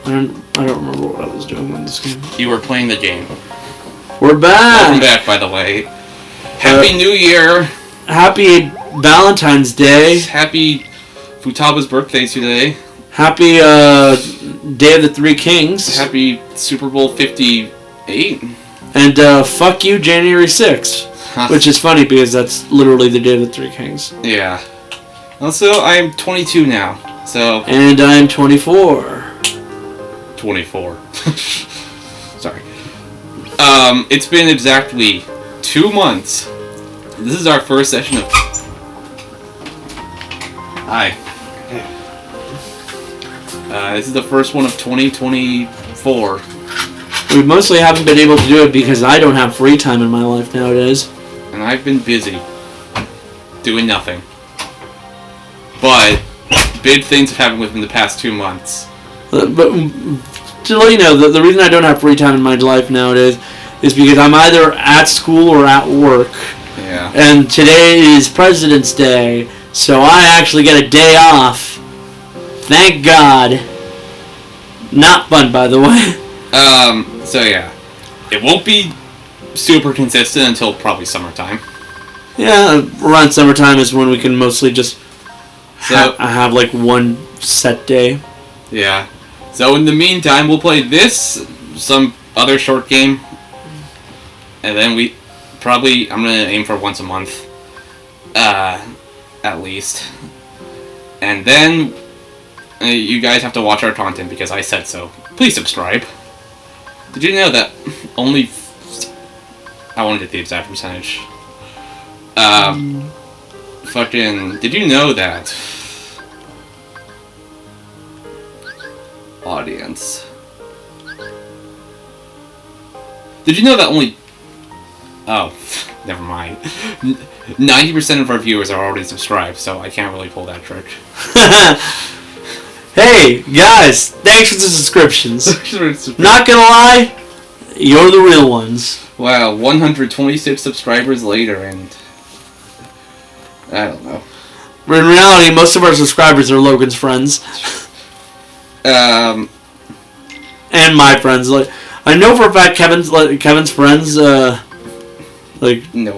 I don't remember what I was doing in this game. You were playing the game. We're back! Welcome back, by the way. Happy New Year! Happy Valentine's Day. Happy Futaba's birthday today. Happy Day of the Three Kings. Happy Super Bowl 58. And fuck you, January 6th. Which is funny because that's literally the Day of the Three Kings. Yeah. Also, I'm 22 now, so... And I'm 24. 24. Sorry. It's been exactly 2 months. This is our first session of... Hi. This is the first one of 2024. We mostly haven't been able to do it because I don't have free time in my life nowadays. And I've been busy. Doing nothing. But big things have happened within the past 2 months. But to let you know, the reason I don't have free time in my life nowadays is because I'm either at school or at work. Yeah. And today is President's Day, so I actually get a day off. Thank God. Not fun, by the way. So yeah. It won't be super consistent until probably summertime. Yeah, around summertime is when we can mostly just have like one set day. Yeah. So in the meantime, we'll play this, some other short game, and then I'm gonna aim for once a month, at least. And then you guys have to watch our content because I said so. Please subscribe. Did you know that only... I won't get the exact percentage. Did you know that... Audience. Did you know that only... Oh, never mind. 90% of our viewers are already subscribed, so I can't really pull that trick. Hey, guys, thanks for the subscriptions. Not gonna lie, you're the real ones. Wow, 126 subscribers later, and... I don't know. In reality, most of our subscribers are Logan's friends. And my friends. Like, I know for a fact Kevin's friends, know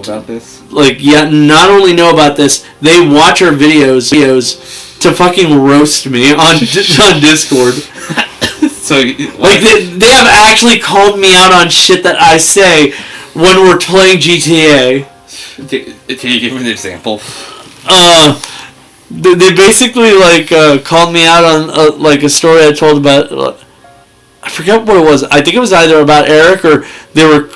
about this? Not only know about this, they watch our videos to fucking roast me on Discord. So, they have actually called me out on shit that I say when we're playing GTA. Can you give an example? They basically called me out on a story I told about. I forget what it was. I think it was either about Eric or they were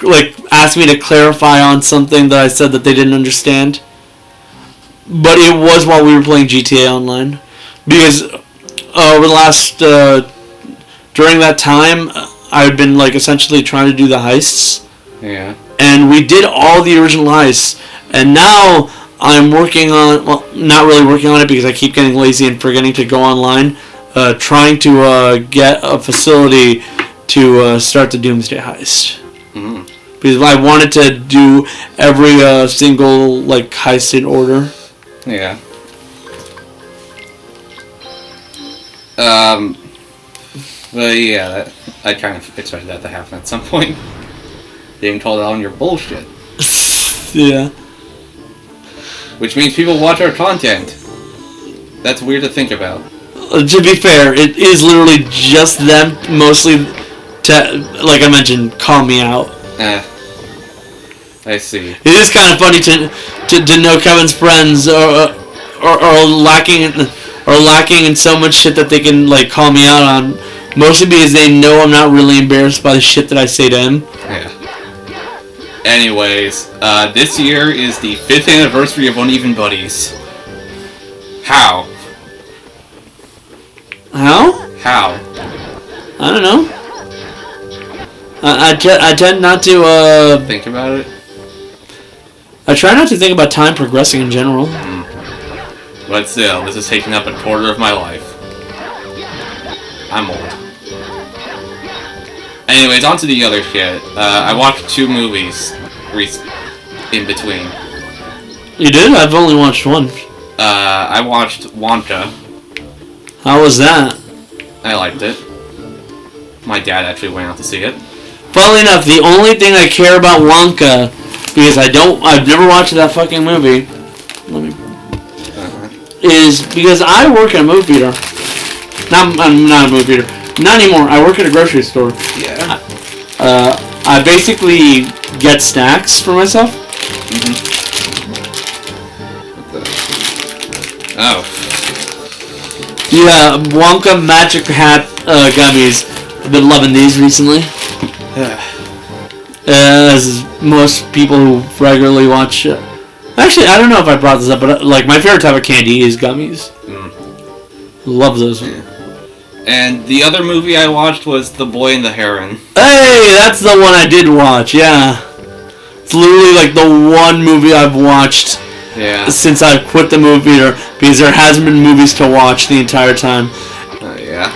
asked me to clarify on something that I said that they didn't understand. But it was while we were playing GTA Online, because over the last during that time I had been essentially trying to do the heists. Yeah. And we did all the original heists, and now I'm working on, not really working on it because I keep getting lazy and forgetting to go online, trying to get a facility to start the Doomsday heist. Mm-hmm. Because I wanted to do every single heist in order. Yeah. But yeah, I kind of expected that to happen at some point. Being called out on your bullshit. Yeah. Which means people watch our content. That's weird to think about. To be fair, it is literally just them, mostly, to, like I mentioned, call me out. I see. It is kind of funny to know Kevin's friends are lacking in so much shit that they can call me out on, mostly because they know I'm not really embarrassed by the shit that I say to him. Yeah. Anyways, this year is the 5th anniversary of Uneven Buddies. How? How? How? I don't know. I tend not to think about it. I try not to think about time progressing in general. But still, this has taken up a quarter of my life. I'm old. Anyways, on to the other shit. I watched 2 movies in between. You did? I've only watched one. I watched Wonka. How was that? I liked it. My dad actually went out to see it. Funnily enough, the only thing I care about Wonka, because I've never watched that fucking movie, is because I work at a movie theater. I'm not a movie theater. Not anymore. I work at a grocery store. Yeah. I basically get snacks for myself. Oh. Yeah, Wonka Magic Hat gummies. I've been loving these recently. As most people who regularly watch... actually, I don't know if I brought this up, but like my favorite type of candy is gummies. Love those. Yeah. And the other movie I watched was The Boy and the Heron. Hey, that's the one I did watch, yeah. It's literally like the one movie I've watched since I've quit the movie theater, because there hasn't been movies to watch the entire time. Yeah.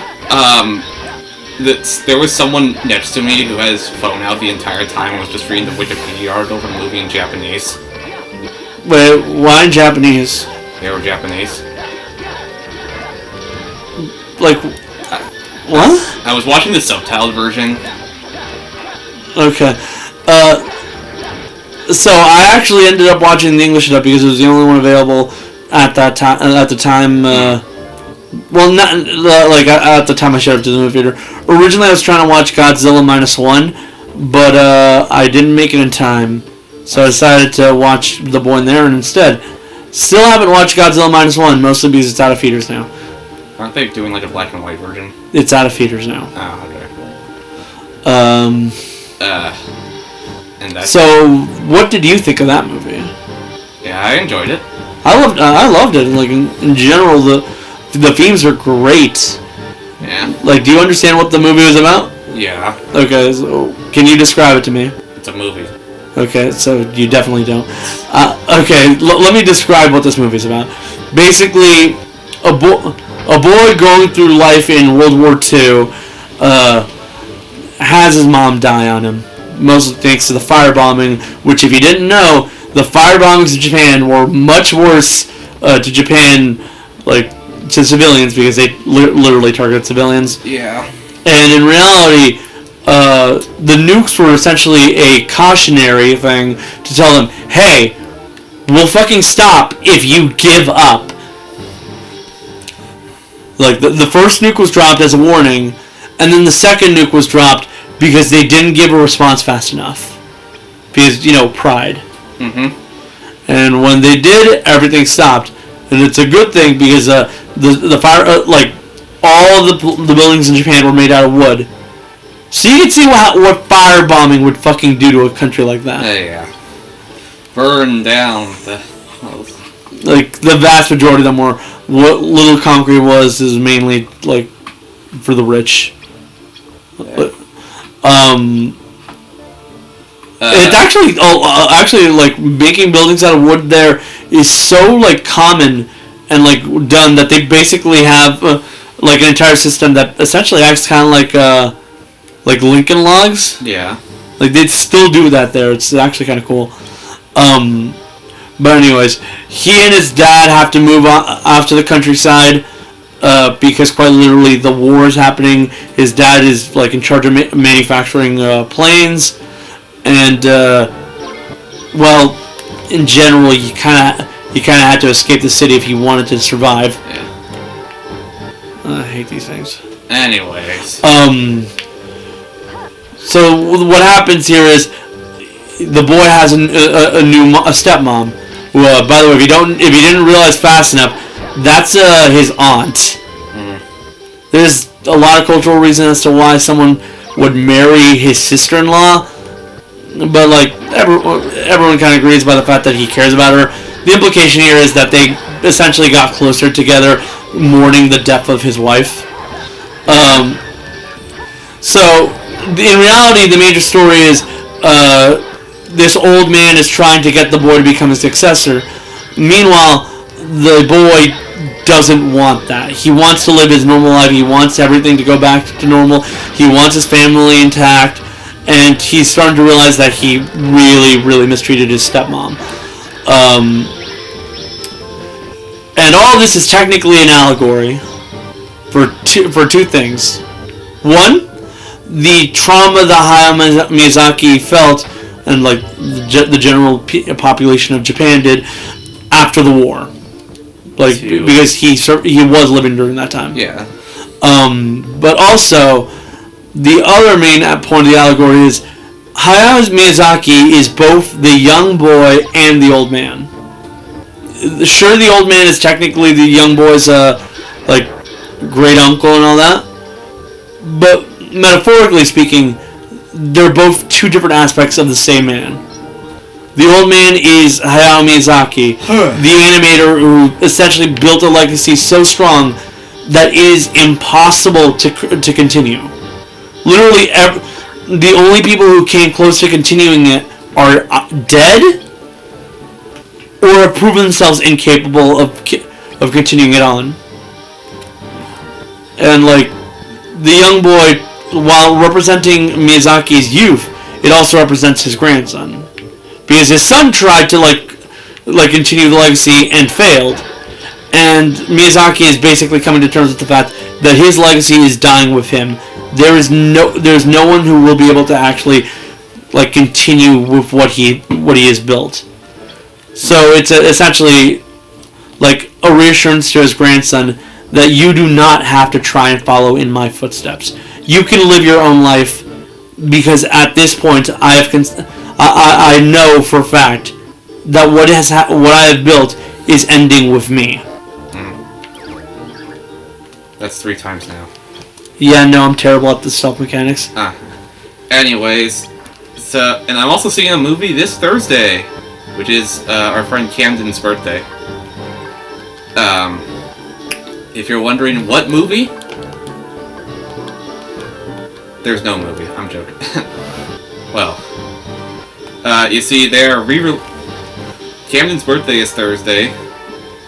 There was someone next to me who had his phone out the entire time and was just reading the Wikipedia article for the movie in Japanese. Wait, why in Japanese? They were Japanese. Like, what? I was watching the subtitled version. Okay. So I actually ended up watching the English dub because it was the only one available at that time. At the time, well, not like at the time I showed up to the movie theater. Originally, I was trying to watch Godzilla -1, but I didn't make it in time, so I decided to watch The Boy and the Heron instead. Still haven't watched Godzilla -1, mostly because it's out of theaters now. Aren't they doing like a black and white version? It's out of theaters now. Oh, okay. And that's So, what did you think of that movie? Yeah, I enjoyed it. I loved it. Like in general, the themes are great. Yeah. Like, do you understand what the movie was about? Yeah. Okay, so can you describe it to me? It's a movie. Okay, so you definitely don't. Okay, let me describe what this movie's about. Basically, a boy going through life in World War II has his mom die on him. Mostly thanks to the firebombing, which if you didn't know, the firebombings in Japan were much worse to Japan, like, to civilians, because they literally targeted civilians. Yeah. And in reality, the nukes were essentially a cautionary thing to tell them, hey, we'll fucking stop if you give up. Like, the first nuke was dropped as a warning, and then the second nuke was dropped because they didn't give a response fast enough. Because, pride. Mm-hmm. And when they did, everything stopped. And it's a good thing because the fire, all the buildings in Japan were made out of wood. So you can see what firebombing would fucking do to a country like that. Yeah. Burn down the house. Like, the vast majority of them were, what little concrete was is mainly, like, for the rich. Yeah. It's actually, like, making buildings out of wood there is so, like, common and, like, done that they basically have, like, an entire system that essentially acts kind of like Lincoln Logs. Yeah. Like, they'd still do that there. It's actually kind of cool. But anyways, he and his dad have to move off to the countryside because quite literally the war is happening. His dad is, like, in charge of manufacturing planes. And, well, in general, you kind of had to escape the city if you wanted to survive. Yeah. I hate these things. Anyways. So what happens here is the boy has a stepmom. Who, by the way, if you didn't realize fast enough, that's his aunt. Mm. There's a lot of cultural reason as to why someone would marry his sister-in-law. But, like, everyone kind of agrees by the fact that he cares about her. The implication here is that they essentially got closer together, mourning the death of his wife. So, in reality, the major story is this old man is trying to get the boy to become his successor. Meanwhile, the boy doesn't want that. He wants to live his normal life. He wants everything to go back to normal. He wants his family intact. And he's starting to realize that he really, really mistreated his stepmom. And all of this is technically an allegory for two things. One, the trauma that Hayao Miyazaki felt, and like the general population of Japan did after the war, like because he was living during that time. Yeah. But also, the other main point of the allegory is Hayao Miyazaki is both the young boy and the old man. Sure, the old man is technically the young boy's like great uncle and all that, but metaphorically speaking, they're both two different aspects of the same man. The old man is Hayao Miyazaki, the animator who essentially built a legacy so strong that it is impossible to continue. Literally, the only people who came close to continuing it are dead or have proven themselves incapable of continuing it on. And like the young boy, while representing Miyazaki's youth, it also represents his grandson, because his son tried to like continue the legacy and failed, and Miyazaki is basically coming to terms with the fact that his legacy is dying with him. There's no one who will be able to actually like continue with what he has built. So it's essentially like a reassurance to his grandson that you do not have to try and follow in my footsteps. You can live your own life, because at this point I know for a fact that what I have built is ending with me. That's 3 times now. Yeah, no, I'm terrible at the stealth mechanics. Anyways, so, and I'm also seeing a movie this Thursday, which is our friend Camden's birthday. If you're wondering what movie, there's no movie. I'm joking. Well, you see, Camden's birthday is Thursday,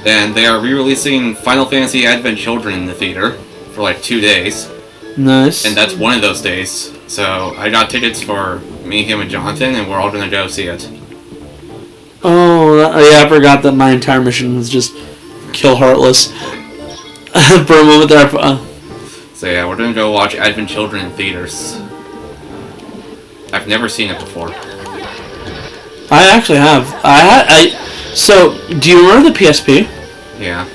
and they are re-releasing Final Fantasy Advent Children in the theater for like 2 days. Nice. And that's one of those days. So I got tickets for me, him, and Jonathan, and we're all gonna go see it. Oh, yeah, I forgot that my entire mission was just kill Heartless. For a moment there. So yeah, we're gonna go watch Advent Children in theaters. I've never seen it before. I actually have. So, do you remember the PSP? Yeah.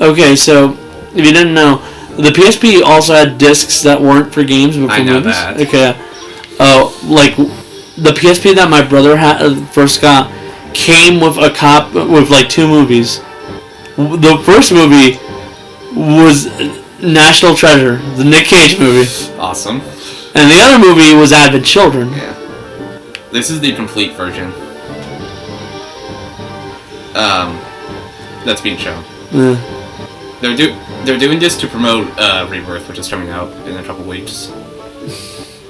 Okay, so if you didn't know, the PSP also had discs that weren't for games but for I know movies. that. Okay. Like the PSP that my brother first got came with with like 2 movies. The first movie was National Treasure, the Nick Cage movie. Awesome. And the other movie was Advent Children. Yeah. This is the complete version. That's being shown. Yeah. They're doing this to promote Rebirth, which is coming out in a couple weeks.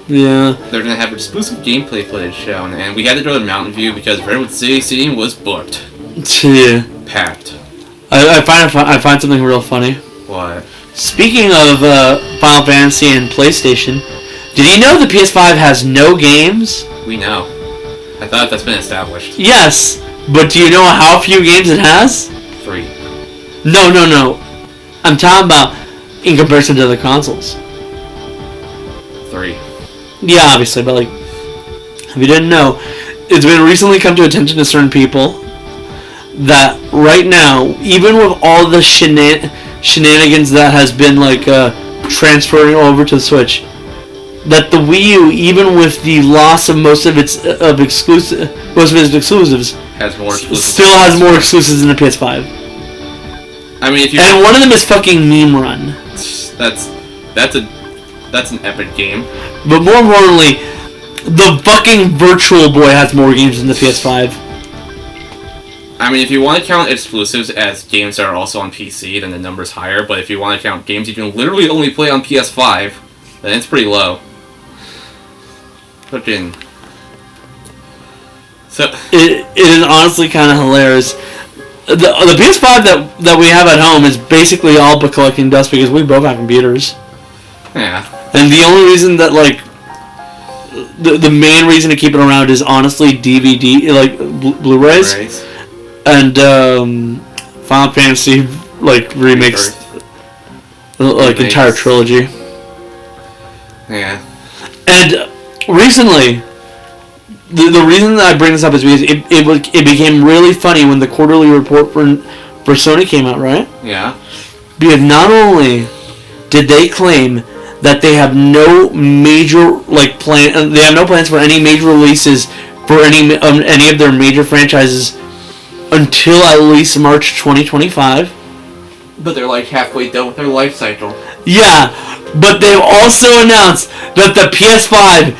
Yeah. They're gonna have exclusive gameplay footage shown, and we had to go to Mountain View because Redwood City scene was booked. Yeah. Packed. I find something real funny. What? Speaking of Final Fantasy and PlayStation, did you know the PS5 has no games? We know. I thought that's been established. Yes, but do you know how few games it has? 3. No. I'm talking about in comparison to the consoles. 3. Yeah, obviously, but like, if you didn't know, it's been recently come to attention to certain people that right now, even with all the shenanigans that has been like transferring over to the Switch, that the Wii U, even with the loss of most of its exclusives, Has more exclusives. still has more exclusives than the PS5. I mean, if you And one of them is fucking Meme Run. that's an epic game. But more importantly, the fucking Virtual Boy has more games than the PS5. I mean, if you want to count exclusives as games that are also on PC, then the number's higher. But if you want to count games you can literally only play on PS5, then it's pretty low. Fucking. So It is honestly kind of hilarious. The PS5 that we have at home is basically all but collecting dust because we both have computers. yeah, And the only reason that like the main reason to keep it around is honestly DVD like Blu-rays right. and Final Fantasy like remakes like Remakes. entire trilogy. Yeah. And recently, the reason that I bring this up is because it became really funny when the quarterly report for Sony came out, right? Yeah. Because not only did they claim that they have no major they have no plans for any major releases for any of their major franchises until at least March 2025. But they're like halfway done with their life cycle. Yeah, but they've also announced that the PS5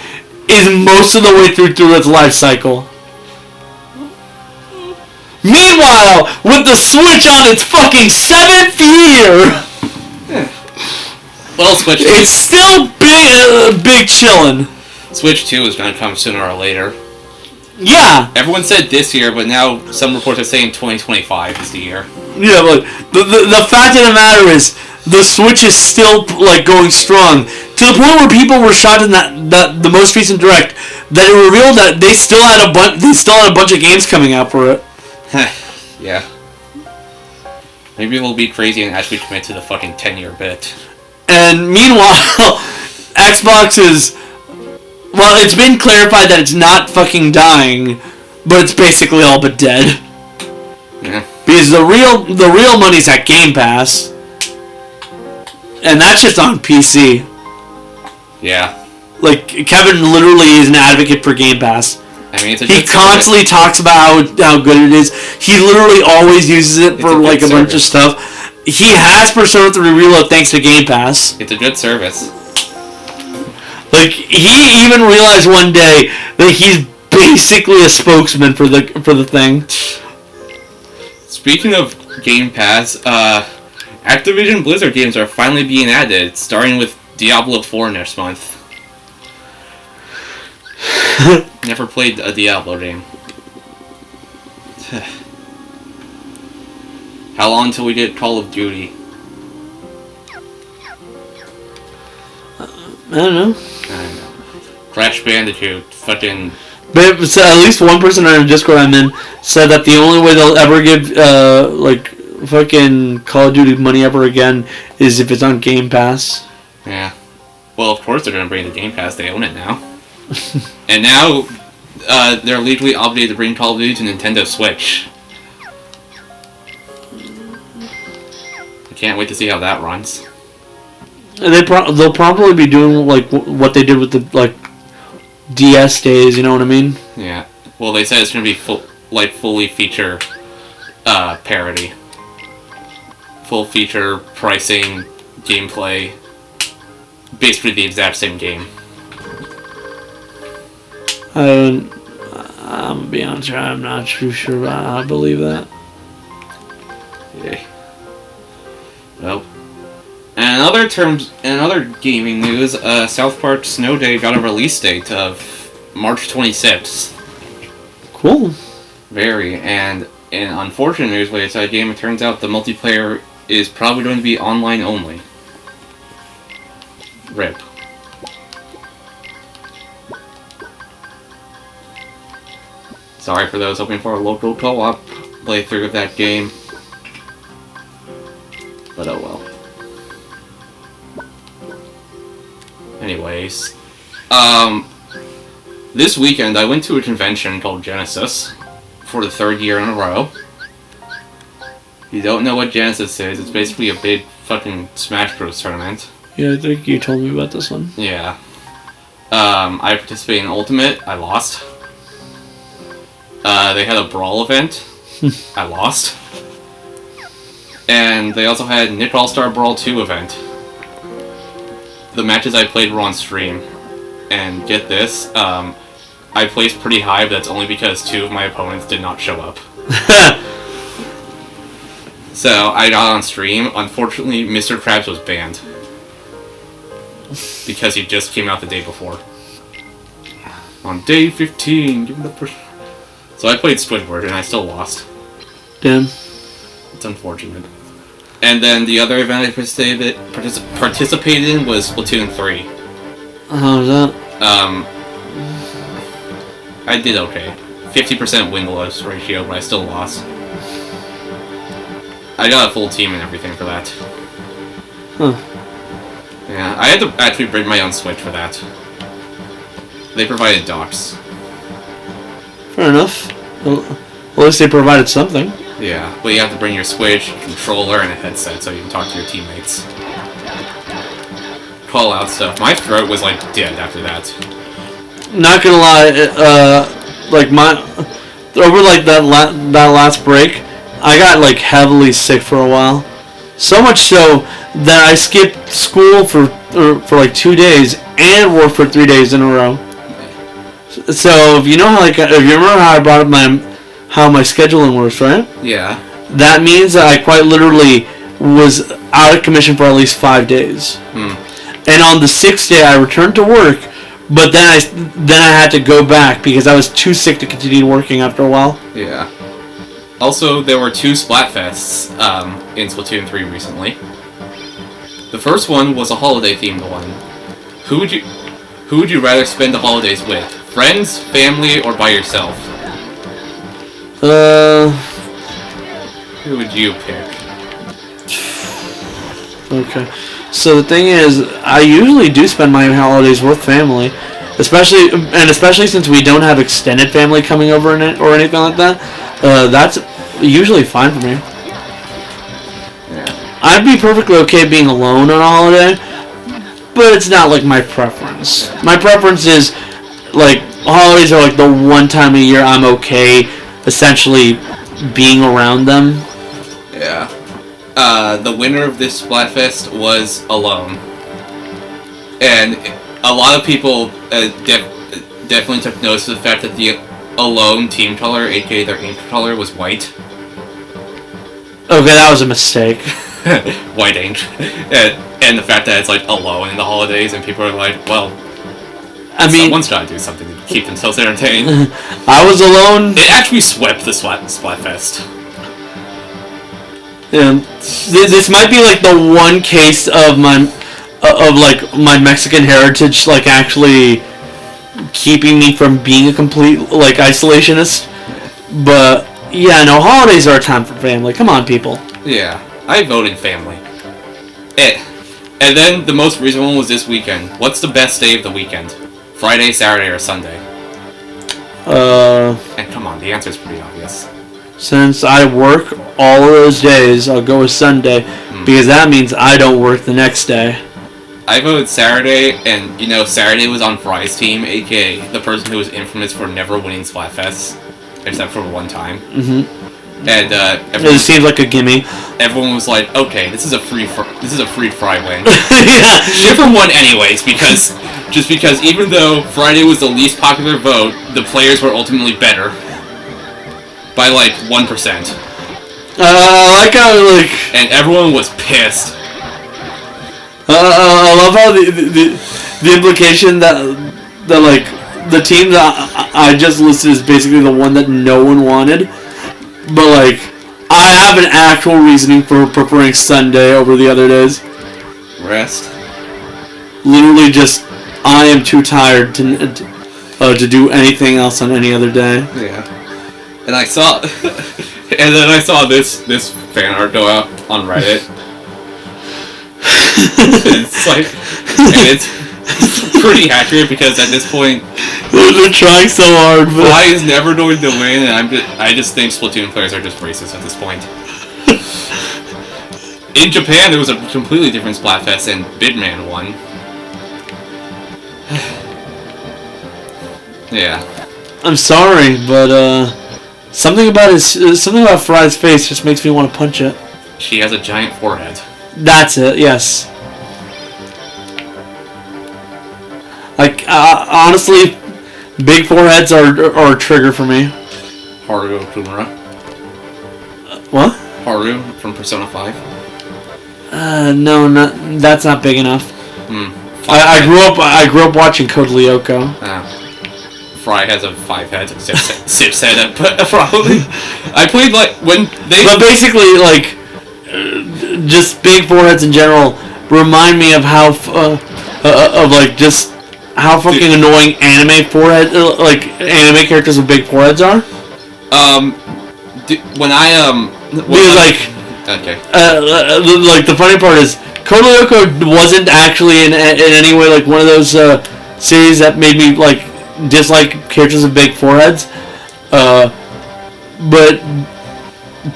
is most of the way through its life cycle. Meanwhile, with the Switch on its fucking 7th year, well, Switch 2. It's still big chillin'. Switch 2 is gonna come sooner or later. Yeah. Everyone said this year, but now some reports are saying 2025 is the year. Yeah, but the fact of the matter is, the Switch is still going strong to the point where people were shocked in that the most recent direct that it revealed that they still had a bunch of games coming out for it. Yeah. Maybe we'll be crazy and actually commit to the fucking 10-year bit. And meanwhile, Xbox is... Well, it's been clarified that it's not fucking dying, but it's basically all but dead. Yeah. Because the real money's at Game Pass. And that's just on PC. Yeah. Kevin literally is an advocate for Game Pass. I mean, he constantly talks about how good it is. He literally always uses it for a bunch of stuff. He has Persona 3 Reload thanks to Game Pass. It's a good service. He even realized one day that he's basically a spokesman for the thing. Speaking of Game Pass, Activision Blizzard games are finally being added, starting with Diablo 4 next month. Never played a Diablo game. How long until we get Call of Duty? I don't know. Crash Bandicoot, fucking... But so at least one person on the Discord I'm in said that the only way they'll ever give fucking Call of Duty money ever again is if it's on Game Pass. Yeah. Well, of course they're gonna bring the Game Pass. They own it now. And now they're legally obligated to bring Call of Duty to Nintendo Switch. I can't wait to see how that runs. And they'll probably be doing what they did with the DS days. You know what I mean? Yeah. Well, they said it's gonna be fully feature parity, full feature pricing, gameplay, basically the exact same game. I'm gonna be honest here, I'm not too sure about how I believe that. Yeah. Well. And in other gaming news, South Park Snow Day got a release date of March 26th. Cool. Very. And in unfortunate news with that game, it turns out the multiplayer is probably going to be online only. RIP. Sorry for those hoping for a local co-op playthrough of that game. But oh well. Anyways, this weekend I went to a convention called Genesis for the 3rd year in a row. If you don't know what Genesis is, it's basically a big fucking Smash Bros. Tournament. Yeah, I think you told me about this one. Yeah. I participated in Ultimate. I lost. They had a Brawl event. I lost. And they also had Nick All-Star Brawl 2 event. The matches I played were on stream. And get this, I placed pretty high, but that's only because 2 of my opponents did not show up. So, I got on stream. Unfortunately, Mr. Krabs was banned. Because he just came out the day before. On day 15, give it up for... So I played Squidward, and I still lost. Damn. It's unfortunate. And then the other event I participated in was Splatoon 3. How was that? I did okay. 50% win-loss ratio, but I still lost. I got a full team and everything for that. Huh. Yeah, I had to actually bring my own Switch for that. They provided docks. Fair enough. Well, at least they provided something. Yeah, but you have to bring your Switch, controller, and a headset so you can talk to your teammates. Call out stuff. My throat was like dead after that. Not gonna lie, like over like that last break, I got like heavily sick for a while. So much so that I skipped school for like 2 days and worked for 3 days in a row. So if you know how if you remember how I brought up how my scheduling works, right? Yeah. That means that I quite literally was out of commission for at least 5 days. And on the 6th day, I returned to work, but then I had to go back because I was too sick to continue working after a while. Yeah. Also, there were 2 Splatfests in Splatoon 3 recently. The first one was a holiday-themed one. Who would you rather spend the holidays with? Friends, family, or by yourself? Who would you pick? Okay. So the thing is, I usually do spend my holidays with family, especially since we don't have extended family coming over or anything like that. That's usually fine for me. Yeah. I'd be perfectly okay being alone on a holiday, but it's not like my preference. My preference is like holidays are like the one time a year I'm okay, essentially being around them. Yeah. The winner of this Splatfest was Alone. And a lot of people definitely took notice of the fact that the Alone team color, aka their ink color, was white. Okay, that was a mistake. White ink. And the fact that it's like Alone in the holidays and people are like, well, I mean, someone's got to do something to keep themselves entertained. I was alone. It actually swept the Splatfest. Yeah, this might be like the one case of my Mexican heritage like actually keeping me from being a complete like isolationist. But yeah, no, holidays are a time for family. Come on, people. Yeah, I voted family. And then the most recent one was this weekend. What's the best day of the weekend? Friday, Saturday, or Sunday? And come on, the answer is pretty obvious. Since I work all of those days, I'll go with Sunday, because that means I don't work the next day. I voted Saturday, and you know, Saturday was on Fry's team, aka the person who was infamous for never winning Splatfests, except for one time. And it seems like a gimme. Everyone was like, "Okay, this is a free Fry win." Yeah, Different one, anyways, because even though Friday was the least popular vote, the players were ultimately better by like 1%. I like how like, and everyone was pissed. I love how the implication that like the team that I just listed is basically the one that no one wanted, but like I have an actual reasoning for preferring Sunday over the other days. Rest. Literally, just I am too tired to do anything else on any other day. Yeah. And I saw, and then I saw this fan art go out on Reddit. It's like, and it's pretty accurate because at this point, they're trying so hard. But Fly is never going to win, and I just think Splatoon players are just racist at this point. In Japan, there was a completely different Splatfest, and Bidman won. Yeah. I'm sorry, but something about Fry's face just makes me want to punch it. She has a giant forehead. That's it. Yes. Like honestly, big foreheads are a trigger for me. Haru Kumura. What? Haru from Persona 5. No, that's not big enough. I grew up watching Code Lyoko. Fry has a 5 head, 6 head, probably. I played like when they. But basically, like, just big foreheads in general remind me of how just how fucking annoying anime anime characters with big foreheads are. When I okay. Like the funny part is, Code Lyoko wasn't actually in any way like one of those series that made me like dislike characters with big foreheads. But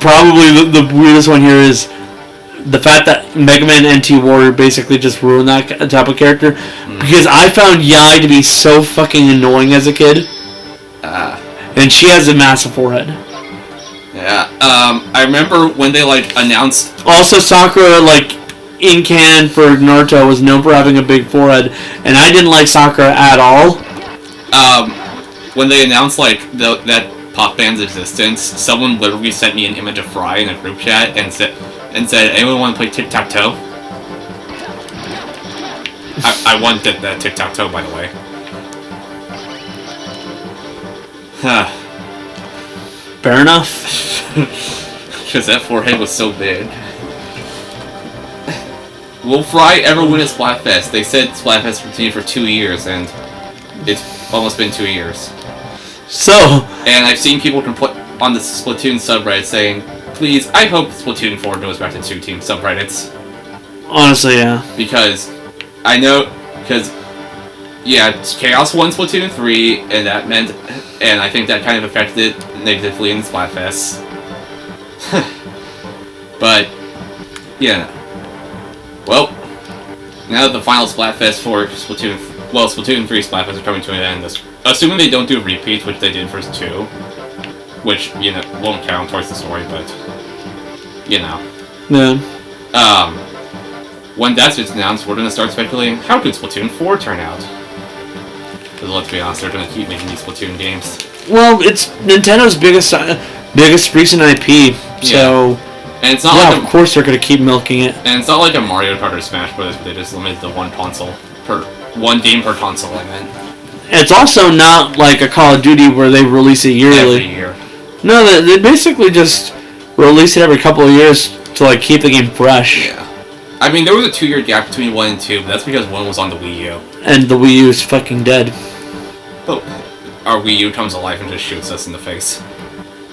probably the weirdest one here is the fact that Mega Man NT Warrior basically just ruined that type of character. Because I found Yai to be so fucking annoying as a kid. And she has a massive forehead. Yeah. I remember when they announced. Also, Sakura in canon for Naruto was known for having a big forehead, and I didn't like Sakura at all. When they announced that pop band's existence, someone literally sent me an image of Fry in a group chat and said, "Anyone want to play tic-tac-toe?" I won that tic-tac-toe, by the way. Fair enough. Because that forehead was so big. Will Fry ever win at Splatfest? They said Splatfest continued for 2 years, and it's almost been 2 years. So... And I've seen people on the Splatoon subreddit saying, please, I hope Splatoon 4 goes back to 2-team subreddits. Honestly, yeah. Because I know... Because, yeah, Chaos won Splatoon 3, and that meant... And I think that kind of affected it negatively in Splatfest. But, yeah. Well, now that the final Splatfest for Splatoon 3 Splatfest are coming to an end, assuming they don't do repeats, which they did for 2, which, won't count towards the story, but, Yeah. When that's just announced, we're gonna start speculating, how could Splatoon 4 turn out? Because let's be honest, they're gonna keep making these Splatoon games. Well, it's Nintendo's biggest recent IP, so... Yeah. And it's not of course they're gonna keep milking it. And it's not like a Mario Kart or Smash Bros. But they just limited to one game per console, I meant. It's also not like a Call of Duty where they release it yearly. Every year. No, they basically just release it every couple of years to keep the game fresh. Yeah. I mean, there was a 2-year gap between 1 and 2, but that's because 1 was on the Wii U. And the Wii U is fucking dead. But our Wii U comes alive and just shoots us in the face.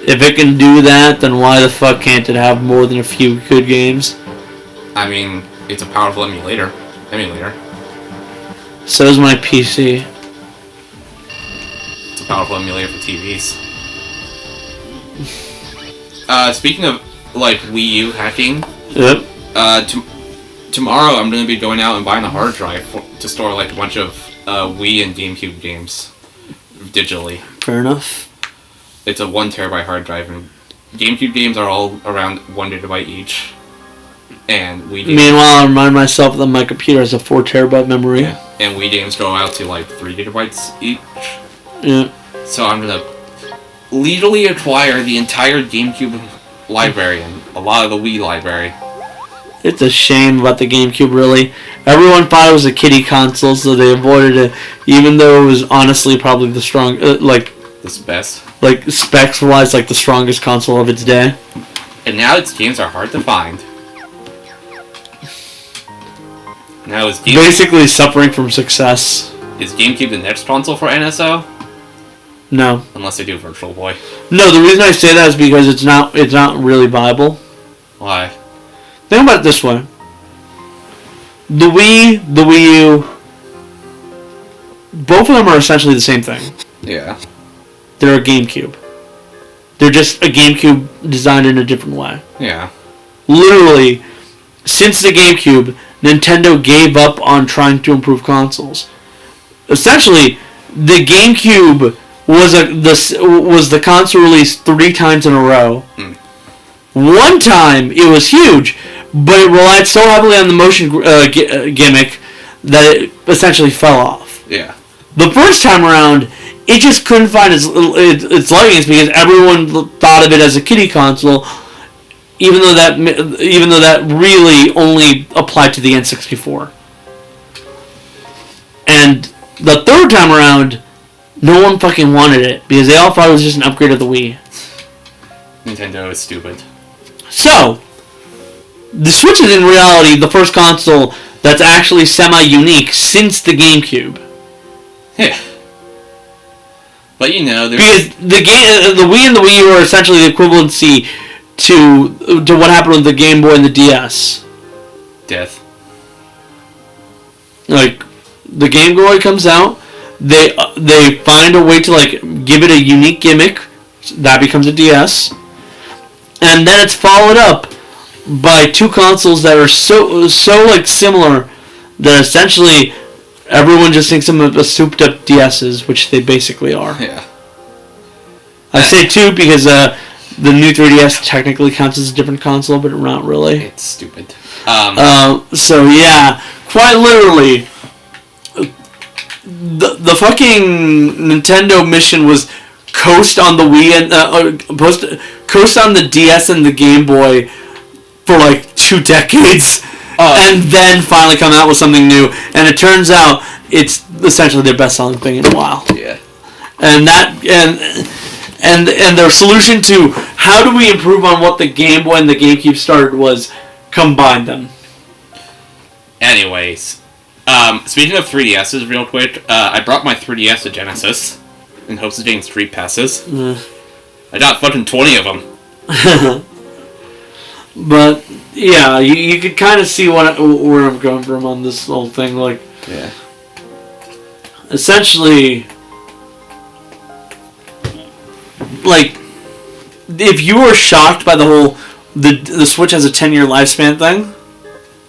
If it can do that, then why the fuck can't it have more than a few good games? I mean, it's a powerful emulator. So is my PC. It's a powerful emulator for TVs. Speaking of, Wii U hacking... Yep. Tomorrow I'm going to be going out and buying a hard drive to store, a bunch of Wii and GameCube games digitally. Fair enough. It's a 1 terabyte hard drive, and GameCube games are all around 1 gigabyte each. And Wii games... Meanwhile, I remind myself that my computer has a 4 terabyte memory. Yeah. And Wii games go out to 3 gigabytes each. Yeah. So I'm gonna legally acquire the entire GameCube library and a lot of the Wii library. It's a shame about the GameCube, really. Everyone thought it was a kiddie console, so they avoided it, even though it was honestly probably the strong, the best. Specs-wise, the strongest console of its day. And now its games are hard to find. Now is basically suffering from success. Is GameCube the next console for NSO? No. Unless they do Virtual Boy. No, the reason I say that is because it's not really viable. Why? Think about it this way. The Wii, the Wii U, both of them are essentially the same thing. Yeah. They're a GameCube. They're just a GameCube designed in a different way. Yeah. Literally, since the GameCube, Nintendo gave up on trying to improve consoles. Essentially, the GameCube was the console released 3 times in a row. Mm. One time, it was huge, but it relied so heavily on the motion gimmick that it essentially fell off. Yeah. The first time around, it just couldn't find its leggings because everyone thought of it as a kiddie console, even though that really only applied to the N64. And the third time around, no one fucking wanted it because they all thought it was just an upgrade of the Wii. Nintendo is stupid. So, the Switch is in reality the first console that's actually semi-unique since the GameCube. Yeah. But there's... Because the Wii and the Wii U are essentially the equivalency to what happened with the Game Boy and the DS. Death. The Game Boy comes out, they find a way to like give it a unique gimmick that becomes a DS, and then it's followed up by two consoles that are so like similar that essentially everyone just thinks of them as souped up DSs, which they basically are. Yeah. I say two because the new 3DS technically counts as a different console, but not really. It's stupid. So yeah, quite literally, the fucking Nintendo mission was coast on the Wii and coast on the DS and the Game Boy for like 2 decades, and then finally come out with something new. And it turns out it's essentially their best-selling thing in a while. Yeah. And their solution to how do we improve on what the Game Boy and the GameCube started was combine them. Anyways, speaking of 3DSs real quick, I brought my 3DS to Genesis in hopes of getting Street Passes. I got fucking 20 of them. But, yeah, you could kind of see where I'm going from on this whole thing. Like, yeah. Essentially, like, if you were shocked by the whole the Switch has a 10-year lifespan thing,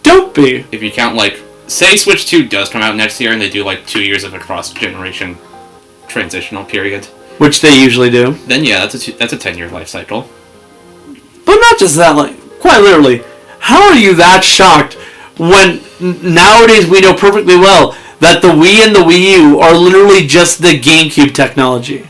don't be. If you count, like, say Switch 2 does come out next year and they do, like, 2 years of a cross-generation transitional period. Which they usually do. Then, yeah, that's a 10-year life cycle. But not just that, like, quite literally, how are you that shocked when nowadays we know perfectly well that the Wii and the Wii U are literally just the GameCube technology?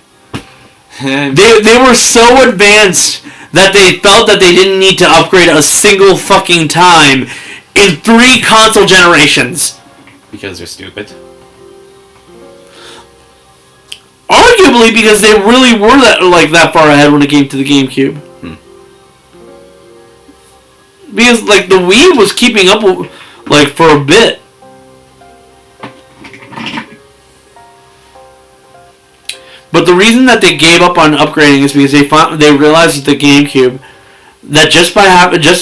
They were so advanced that they felt that they didn't need to upgrade a single fucking time in 3 console generations. Because they're stupid. Arguably because they really were that far ahead when it came to the GameCube. Because like the Wii was keeping up like for a bit. But the reason that they gave up on upgrading is because they realized that the GameCube, that just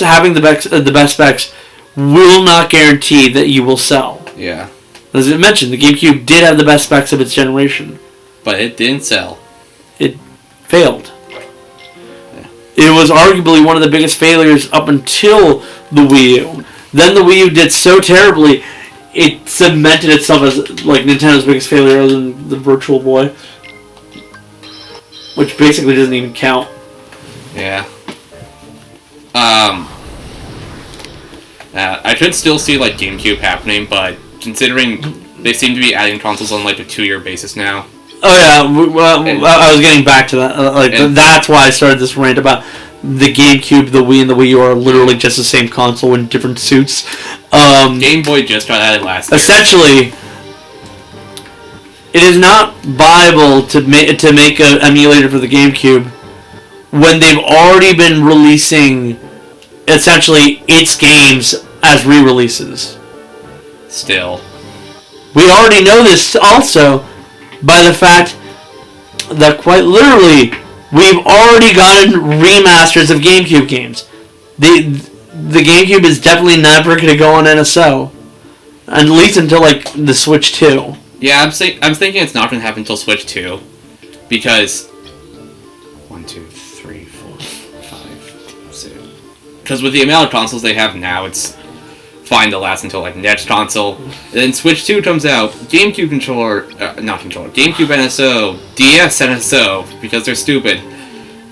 having the best specs will not guarantee that you will sell. Yeah. As I mentioned, the GameCube did have the best specs of its generation. But it didn't sell. It failed. Yeah. It was arguably one of the biggest failures up until the Wii U. Then the Wii U did so terribly, it cemented itself as like Nintendo's biggest failure other than the Virtual Boy. Which basically doesn't even count. Yeah. I could still see like GameCube happening, but considering they seem to be adding consoles on like a 2-year basis now. Oh yeah, well, I was getting back to that. That's why I started this rant about the GameCube, the Wii, and the Wii U are literally just the same console in different suits. Game Boy just got added last year. Essentially, it is not viable to make an emulator for the GameCube when they've already been releasing essentially its games as re-releases. Still. We already know this also by the fact that quite literally we've already gotten remasters of GameCube games. The GameCube is definitely never going to go on NSO, at least until like the Switch 2. Yeah, I'm thinking it's not going to happen until Switch 2, because 1, 2, 3, 4, 5, 6. Because with the amount of consoles they have now, it's fine to last until like next console. Then Switch 2 comes out, GameCube GameCube NSO, DS NSO because they're stupid,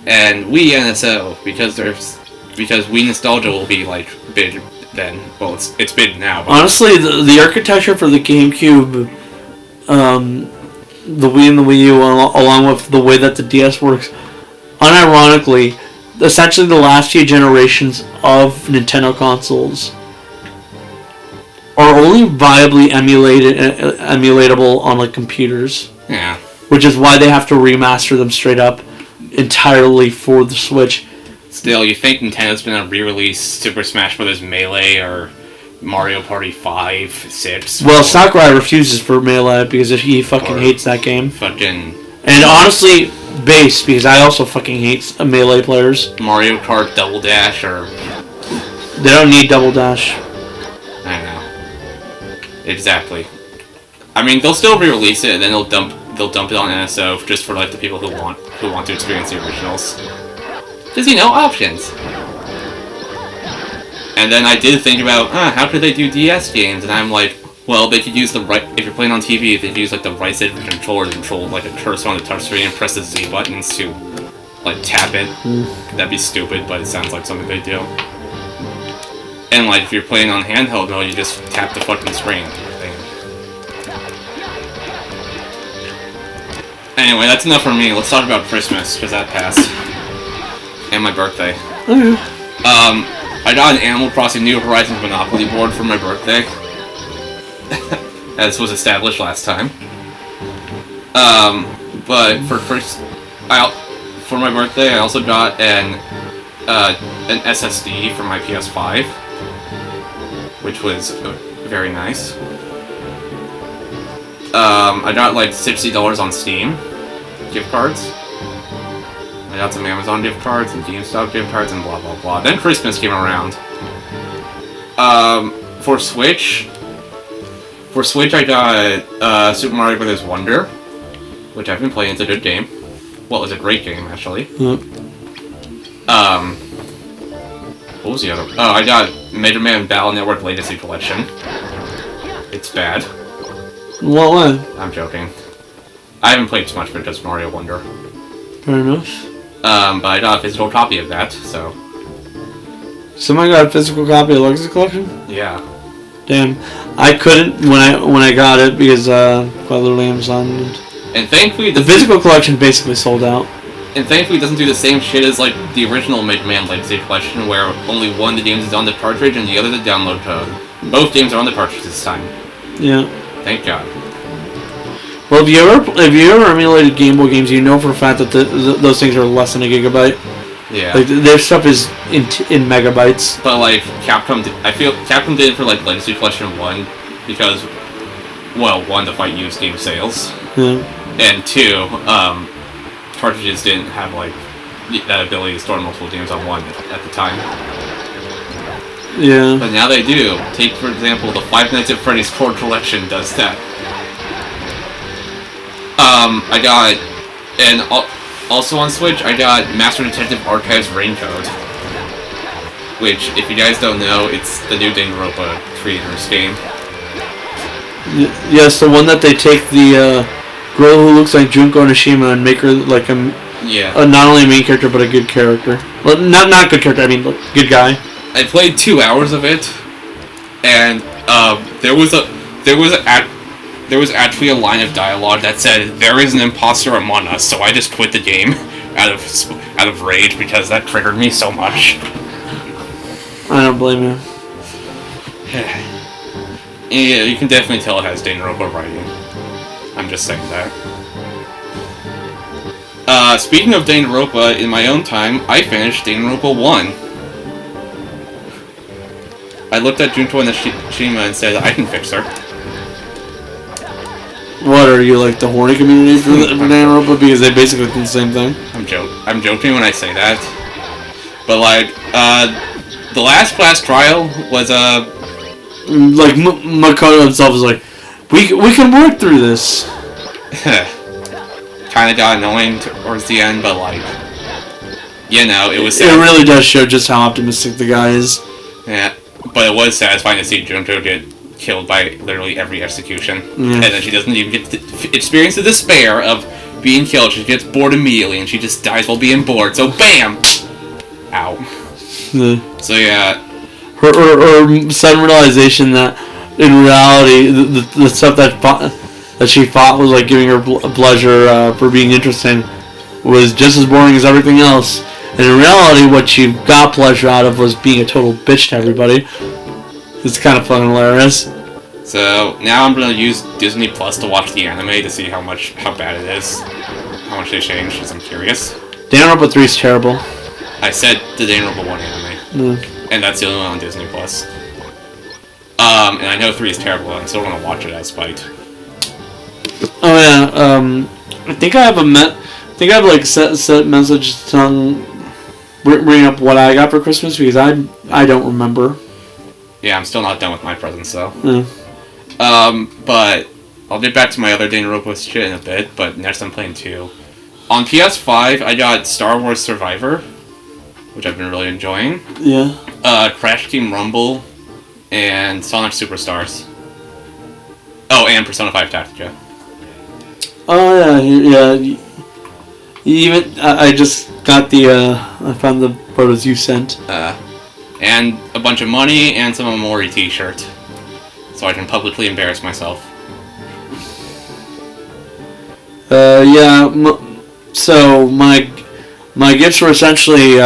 and Wii NSO because Wii nostalgia will be like big then. Well, it's big now. But honestly, the architecture for the GameCube, the Wii and the Wii U, along with the way that the DS works, unironically, essentially the last few generations of Nintendo consoles are only viably emulatable on like computers. Yeah. Which is why they have to remaster them straight up entirely for the Switch. Still, you think Nintendo's gonna re-release Super Smash Bros. Melee or Mario Party 5, 6? Well, Sakurai refuses for Melee because he fucking hates that game. Fucking... And honestly, Base, because I also fucking hate Melee players. Mario Kart Double Dash or... They don't need Double Dash. I know. Exactly. I mean, they'll still re-release it, and then they'll dump it on NSO just for like the people who want to experience the originals. Just options. And then I did think about, how could they do DS games? And I'm like, well, they could use the right. If you're playing on TV, they could use like the right side of the controller to control like a cursor on the touchscreen and press the Z buttons to like tap it. That'd be stupid, but it sounds like something they do. And like if you're playing on handheld mode, you just tap the fucking screen. Anyway, that's enough for me. Let's talk about Christmas, because that passed. And my birthday. I got an Animal Crossing New Horizons Monopoly board for my birthday. As was established last time. But for my birthday, I also got an SSD for my PS5. Which was very nice. I got like $60 on Steam gift cards. I got some Amazon gift cards and GameStop gift cards and blah blah blah. Then Christmas came around. For Switch I got Super Mario Bros. Wonder, which I've been playing. It's a good game. Well, it's a great game actually. What was the other? Oh, I got Mega Man Battle Network Legacy Collection. It's bad. What way? I'm joking. I haven't played too much, but just Mario Wonder. Fair enough. But I got a physical copy of that, so. Somebody got a physical copy of Legacy Collection? Yeah. Damn. I couldn't when I got it because quite literally Amazon. And thankfully the physical collection basically sold out. And thankfully it doesn't do the same shit as like the original Mega Man Legacy Collection, where only one of the games is on the cartridge and the other the download code. Both games are on the cartridge this time. Yeah. Thank God. Well, if you ever emulated Game Boy games, you know for a fact that those things are less than a gigabyte. Yeah. Like their stuff is in megabytes. But like I feel Capcom did it for like Legacy Collection 1 because, well, 1 to fight used game sales, and 2, cartridges didn't have like that ability to store multiple games on one at the time. Yeah. But now they do. Take for example the Five Nights at Freddy's Core Collection does that. I got, and also on Switch, I got Master Detective Archives Raincode. Which, if you guys don't know, it's the new Danganronpa creators game. Yes, the one that they take the girl who looks like Junko Nishima and make her like not only a main character but a good character. Well, not good character. I mean, good guy. I played 2 hours of it, and there was actually a line of dialogue that said, "There is an imposter among us," so I just quit the game out of rage because that triggered me so much. I don't blame you. Yeah, you can definitely tell it has Danganronpa writing. I'm just saying that. Speaking of Danganronpa, in my own time, I finished Danganronpa 1. I looked at Junko Nishima and said, I can fix her. What, are you like the horny community for Danganronpa? Because they basically do the same thing? I'm joking when I say that. But like, the last class trial was like Makoto himself was like, we can work through this. Kinda got annoying towards the end, but like, you know, it was. It really does show just how optimistic the guy is. Yeah, but it was satisfying to see Junko get killed by literally every execution, and then she doesn't even get to experience the despair of being killed. She gets bored immediately, and she just dies while being bored. So bam, ow. Yeah. So yeah, her sudden realization that in reality the stuff that she thought was like giving her pleasure for being interesting was just as boring as everything else, and in reality what she got pleasure out of was being a total bitch to everybody. It's kind of fucking hilarious. So now I'm gonna use Disney Plus to watch the anime to see how bad it is, how much they changed, because I'm curious. Danganronpa 3 is terrible. I said the Danganronpa 1 anime, and that's the only one on Disney Plus. And I know 3 is terrible, and I'm still gonna watch it out of spite. Oh yeah, I think I have like set message tongue bring up what I got for Christmas because I don't remember. Yeah, I'm still not done with my presents though. Yeah. But I'll get back to my other Danganronpa shit in a bit, but next I'm playing 2. On PS5, I got Star Wars Survivor, which I've been really enjoying. Yeah. Crash Team Rumble, and Sonic Superstars. Oh, and Persona 5 Tactica. Oh yeah. Even I just got I found the photos you sent. And a bunch of money and some Amori t-shirt, so I can publicly embarrass myself. Yeah. So my gifts were essentially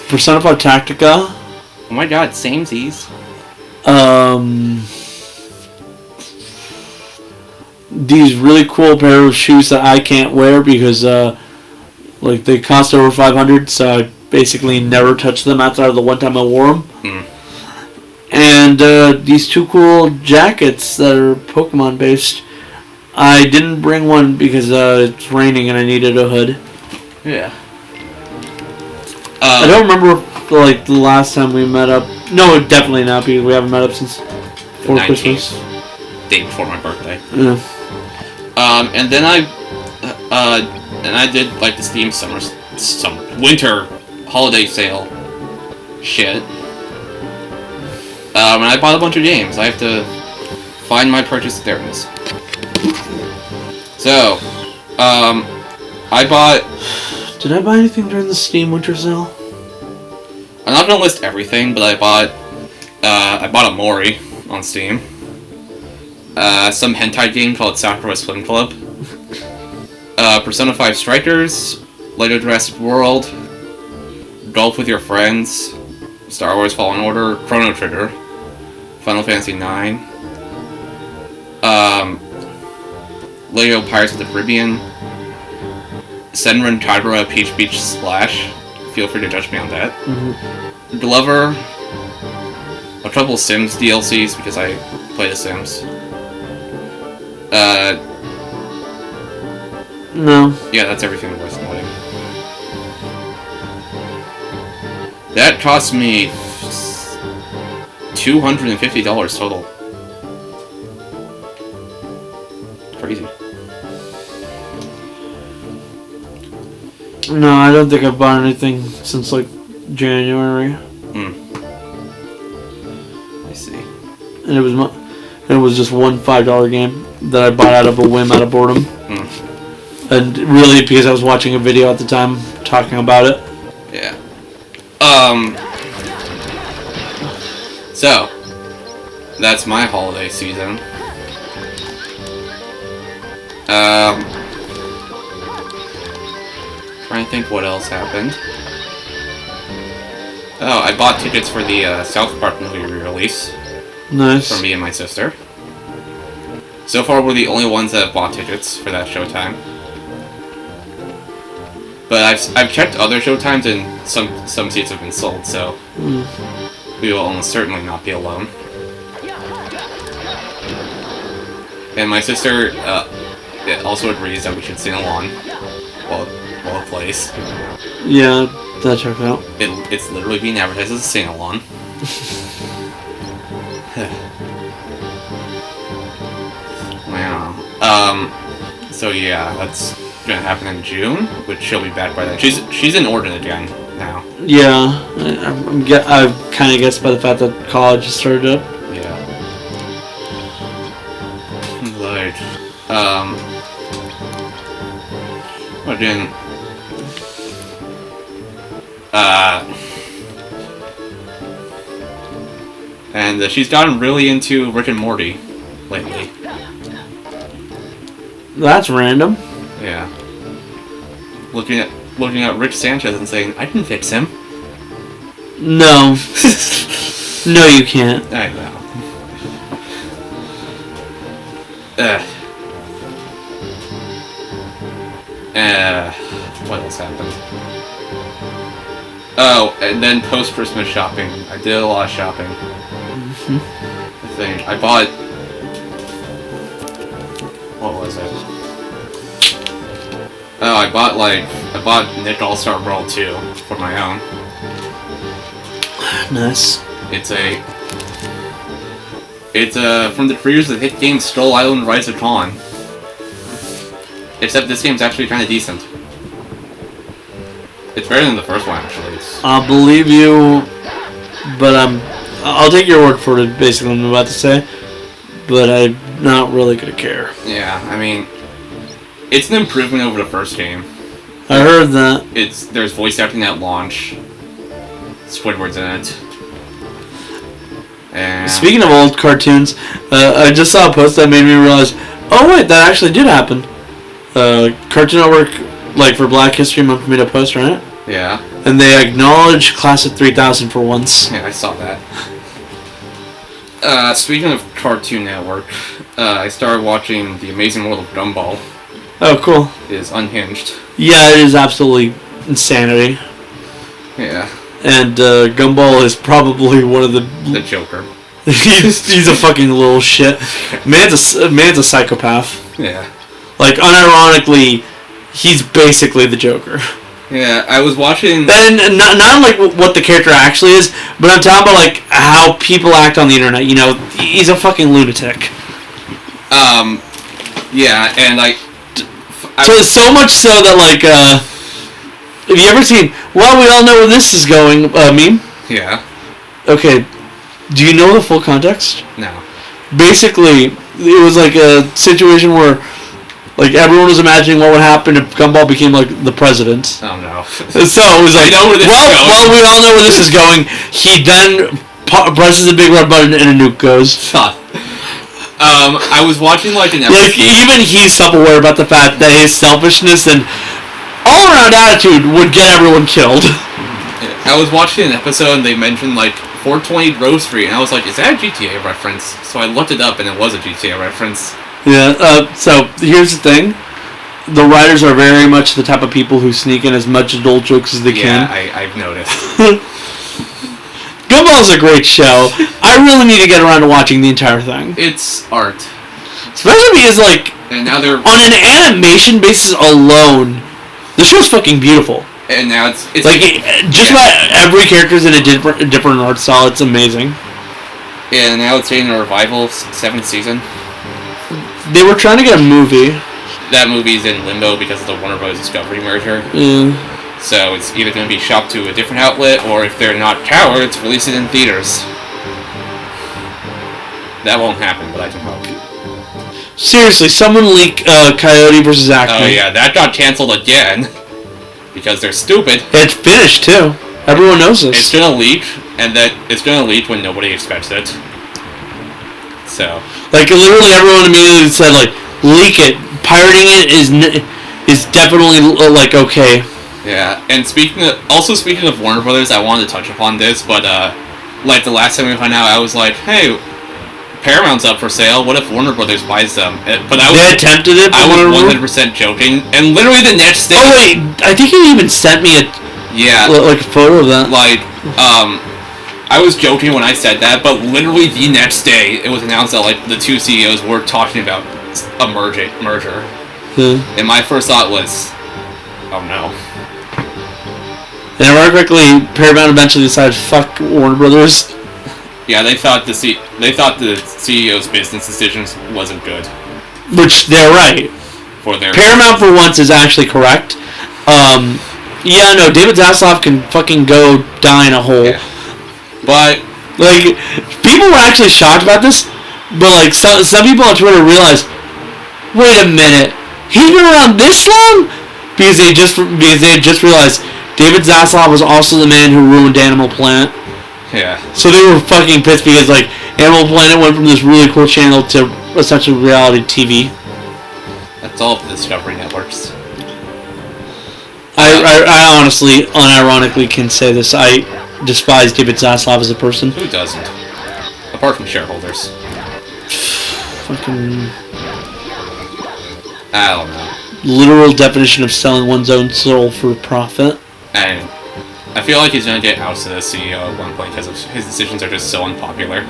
Persona 5 Tactica. Oh my god, samesies. These really cool pair of shoes that I can't wear because they cost over $500, so I basically never touched them outside of the one time I wore them. And these 2 cool jackets that are Pokemon based. I didn't bring one because it's raining and I needed a hood. Yeah. I don't remember the last time we met up. No, definitely not, because we haven't met up since before Christmas. Day before my birthday. Yeah. And then I did the Steam winter holiday sale shit. And I bought a bunch of games. I have to find my purchase. There it is. So, I bought... Did I buy anything during the Steam winter sale? I'm not gonna list everything, but I bought a Mori on Steam. Some hentai game called Sakura Swim Club. Persona 5 Strikers, Lego Jurassic World, Golf with Your Friends, Star Wars Fallen Order, Chrono Trigger, Final Fantasy IX, Lego Pirates of the Caribbean, Senran Kagura Peach Beach Splash. Feel free to judge me on that. Mm-hmm. Glover, a couple Sims DLCs because I play The Sims. No. Yeah, that's everything worth noting. That cost me $250 total. Crazy. No, I don't think I've bought anything since January. I see. And it was just one $5 game that I bought out of a whim, out of boredom. And really because I was watching a video at the time talking about it. Yeah. So, that's my holiday season. Trying to think what else happened. Oh, I bought tickets for the South Park movie re-release. Nice. For me and my sister. So far, we're the only ones that have bought tickets for that showtime. But I've checked other showtimes and some seats have been sold, so we will almost certainly not be alone. And my sister also agrees that we should sing along while it plays. Yeah, that checked out. It's literally being advertised as a sing along. Wow. So yeah, that's gonna happen in June, which she'll be back by then. She's in Oregon again now. Yeah, I kind of guessed by the fact that college has started up. Yeah. Again. And she's gotten really into Rick and Morty lately. That's random. Yeah. Looking at Rick Sanchez and saying, I can fix him. No. No, you can't. I know. What else happened? Oh, and then post-Christmas shopping. I did a lot of shopping. Mm-hmm. I think. I bought... What was it? Oh, I bought Nick All-Star Brawl 2 for my own. Nice. It's a It's from the creators of the hit game Skull Island: Rise of Dawn. Except this game's actually kind of decent. It's better than the first one, actually. I'll believe you, but I'll take your word for it, basically, what I'm about to say. But I'm not really gonna care. Yeah, I mean, it's an improvement over the first game. I heard that. There's voice acting at launch. Squidward's in it. And Speaking of old cartoons, I just saw a post that made me realize, oh wait, that actually did happen. Cartoon Network, like for Black History Month, made a post, right? yeah, And they acknowledged Class of 3000 for once. I saw that. Speaking of Cartoon Network, I started watching The Amazing World of Gumball. Oh, cool. It is unhinged. Yeah, it is absolutely insanity. Yeah, And Gumball is probably one of the... the Joker. he's a fucking little shit. Man's a psychopath. Yeah. Like, unironically, he's basically the Joker. Yeah, I was watching... And not like what the character actually is, but I'm talking about like how people act on the internet. You know, he's a fucking lunatic. Yeah, and like... So much so that like, have you ever seen, well, we all know where this is going, meme? Yeah. Okay, do you know the full context? No. Basically, it was like a situation where like everyone was imagining what would happen if Gumball became like the president. Oh no. So it was like, I know where this is going. well, we all know where this is going. He then presses the big red button and a nuke goes. I was watching like an episode... Like, even he's self-aware about the fact that his selfishness and all-around attitude would get everyone killed. I was watching an episode and they mentioned like 420 Grove Street, and I was like, is that a GTA reference? So I looked it up and it was a GTA reference. Yeah, so here's the thing. The writers are very much the type of people who sneak in as much adult jokes as they Yeah, can. I've noticed. Gumball's a great show. I really need to get around to watching the entire thing. It's art. Especially because, like, And now they're... on an animation basis alone, the show's fucking beautiful. And now it's Like, just about every character's in a different art style. It's amazing. and now it's getting a revival, 7th season. They were trying to get a movie. That movie's in limbo because of the Warner Bros. Discovery merger. Yeah. So it's either going to be shopped to a different outlet, or if they're not cowards, release it in theaters. That won't happen, but I can hope. Seriously, someone leak Coyote vs. Acme. Oh yeah, that got canceled again. Because they're stupid. It's finished, too. Everyone knows It's this. gonna leak, and that it's gonna leak when nobody expects it. So... Like, literally everyone immediately said, like, leak it. Pirating it is definitely, like, okay. Yeah, and speaking of Warner Brothers, I wanted to touch upon this, but like the last time we hung out, I was like, hey, Paramount's up for sale. What if Warner Brothers buys them? But They attempted it. I was 100% joking, and literally the next day. Oh wait, I think you even sent me a photo of that. Like I was joking when I said that, but literally the next day, it was announced that like the two CEOs were talking about a merger. And my first thought was, oh no. And if I remember correctly, Paramount eventually decided, fuck Warner Brothers. Yeah, they thought the CEO's business decisions wasn't good. Which, they're right. For their Paramount, for once, is actually correct. Yeah, no, David Zaslav can fucking go die in a hole. Yeah. But... Like, people were actually shocked about this, but, like, some people on Twitter realized, wait a minute, he's been around this long? Because they had just realized David Zaslav was also the man who ruined Animal Planet. Yeah. So they were fucking pissed because, like, Animal Planet went from this really cool channel to essentially reality TV. That's all of the Discovery Networks. I honestly, unironically can say this. I despise David Zaslav as a person. Who doesn't? Apart from shareholders. Fucking... I don't know. Literal definition of selling one's own soul for profit. And I feel like he's gonna get ousted as CEO at one point because his decisions are just so unpopular.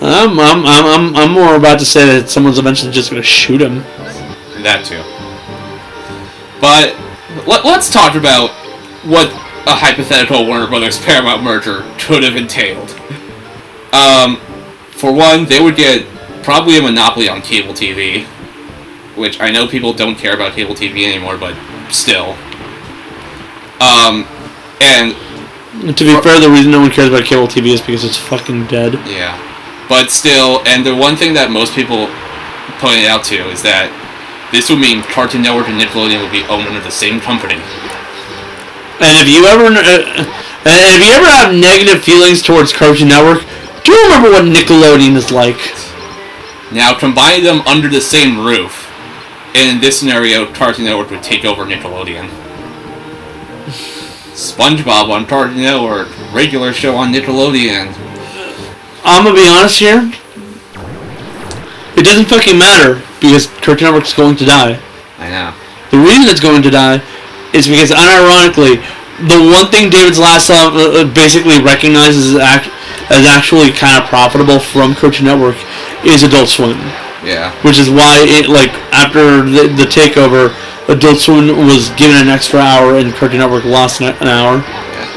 I'm more about to say that someone's eventually just gonna shoot him. That too. But let's talk about what a hypothetical Warner Brothers Paramount merger could have entailed. For one, they would get probably a monopoly on cable TV, which I know people don't care about cable TV anymore, but still. And to be fair, the reason no one cares about cable TV is because it's fucking dead. Yeah. But still, and the one thing that most people point out to is that this would mean Cartoon Network and Nickelodeon would be owned under the same company. And if you ever have negative feelings towards Cartoon Network, do you remember what Nickelodeon is like? Now, combine them under the same roof. In this scenario, Cartoon Network would take over Nickelodeon. SpongeBob on Cartoon Network, regular show on Nickelodeon. I'm gonna be honest here. It doesn't fucking matter because Cartoon Network's going to die. I know. The reason it's going to die is because, unironically, the one thing David Zaslav basically recognizes as actually kind of profitable from Cartoon Network is Adult Swim. Yeah. Which is why, after the takeover, Adult Swim was given an extra hour and Cartoon Network lost an hour. Yeah.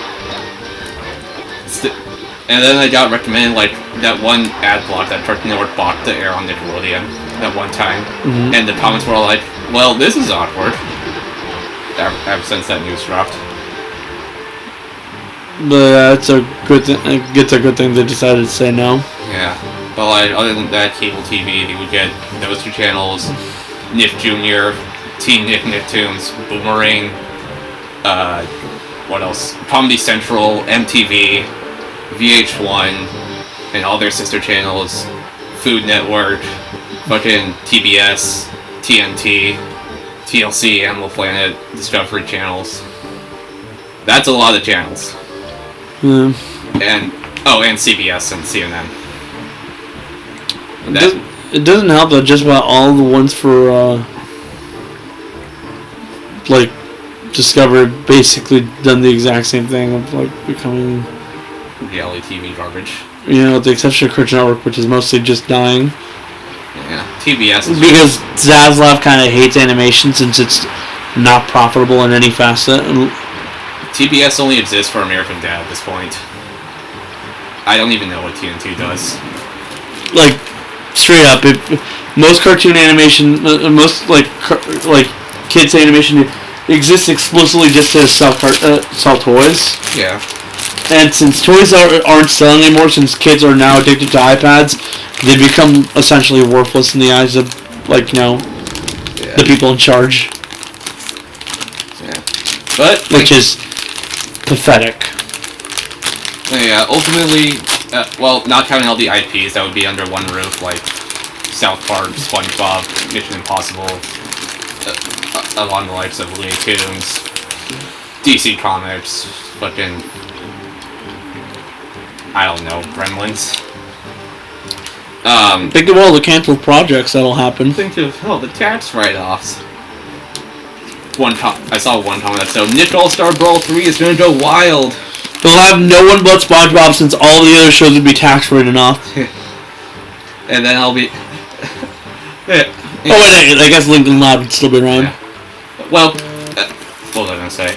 And then I got recommended, that one ad block that Cartoon Network bought to air on Nickelodeon that one time. Mm-hmm. And the comments were all like, well, this is awkward. Ever since that news dropped. But it's a good thing. It's a good thing they decided to say no. Yeah, but other than that, cable TV, they would get those two channels: Nick Jr., Teen Nick Nicktoons, Boomerang. What else? Comedy Central, MTV, VH1, and all their sister channels: Food Network, fucking TBS, TNT. TLC, Animal Planet, Discovery channels. That's a lot of channels. Yeah. And CBS and CNN. It doesn't help that just about all the ones for Discovery basically done the exact same thing of becoming reality TV garbage. With the exception of Cartoon Network, which is mostly just dying. Yeah, TBS is because Zaslav kind of hates animation since it's not profitable in any facet. TBS only exists for American Dad at this point. I don't even know what TNT does. Straight up, most cartoon animation, most kids animation exists exclusively just to sell toys. Yeah. And since toys aren't selling anymore, since kids are now addicted to iPads, they become essentially worthless in the eyes of, the people in charge. Yeah. But... Which is pathetic. Yeah, ultimately, not counting all the IPs that would be under one roof, like South Park, SpongeBob, Mission Impossible, along the likes of Looney Tunes, DC Comics, fucking... I don't know, Gremlins. Think of all the canceled projects that'll happen. Think of the tax write-offs. I saw one comment that said, Nick All-Star Brawl 3 is gonna go wild. They'll have no one but SpongeBob since all the other shows would be tax-free enough. And then I'll be... I guess Lincoln Lab would still be around. Yeah. Well, what was I gonna say?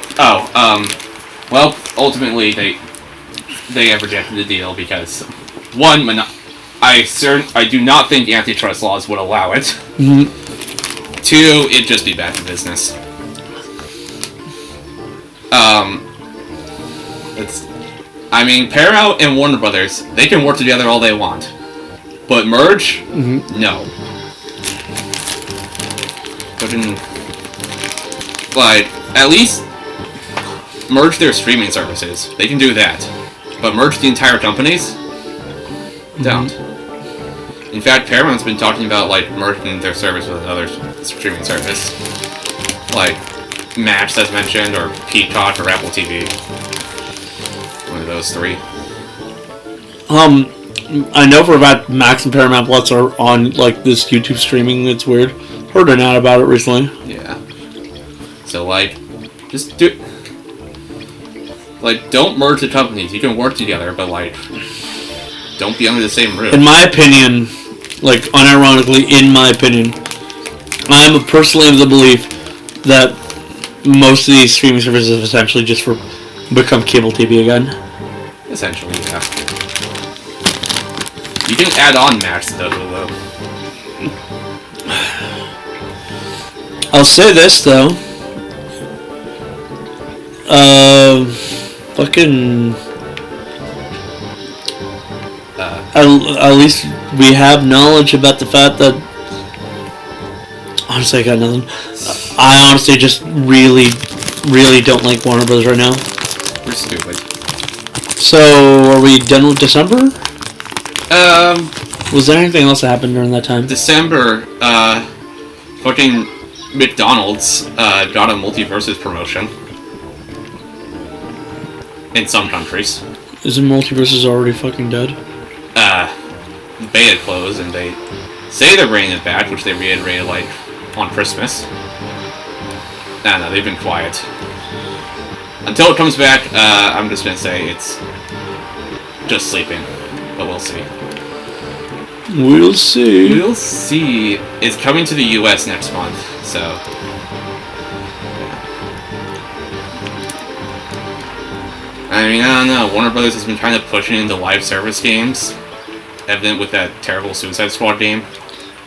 Ultimately they have rejected the deal because, one, I do not think antitrust laws would allow it. Mm-hmm. Two, it'd just be bad for business. Paramount and Warner Brothers, they can work together all they want. But merge? Mm-hmm. No. At least merge their streaming services. They can do that. But merge the entire companies? Don't. In fact, Paramount's been talking about, merging their service with another streaming service. Like Max, as mentioned, or Peacock, or Apple TV. One of those three. I know for a fact Max and Paramount Plus are on, this YouTube streaming. It's weird. Heard an ad about it recently. Yeah. So, just do... don't merge the companies. You can work together, but, don't be under the same roof. In my opinion, unironically, in my opinion, I'm personally of the belief that most of these streaming services essentially just become cable TV again. Essentially, yeah. You can add on Max though. I'll say this though. Fucking. At least we have knowledge about the fact that. Honestly, I got nothing. I honestly just really don't like Warner Brothers right now. We're stupid. So, are we done with December? Was there anything else that happened during that time? December, fucking McDonald's, got a multiverses promotion. In some countries. Isn't Multiverses already fucking dead? The beta closed, and they say they're bringing it back, which they reiterated, like, on Christmas. I don't know, they've been quiet. Until it comes back, I'm just gonna say it's just sleeping. But we'll see. We'll see. We'll see. It's coming to the US next month, so... I mean, I don't know. Warner Brothers has been kind of pushing into live service games. Evident with that terrible Suicide Squad game.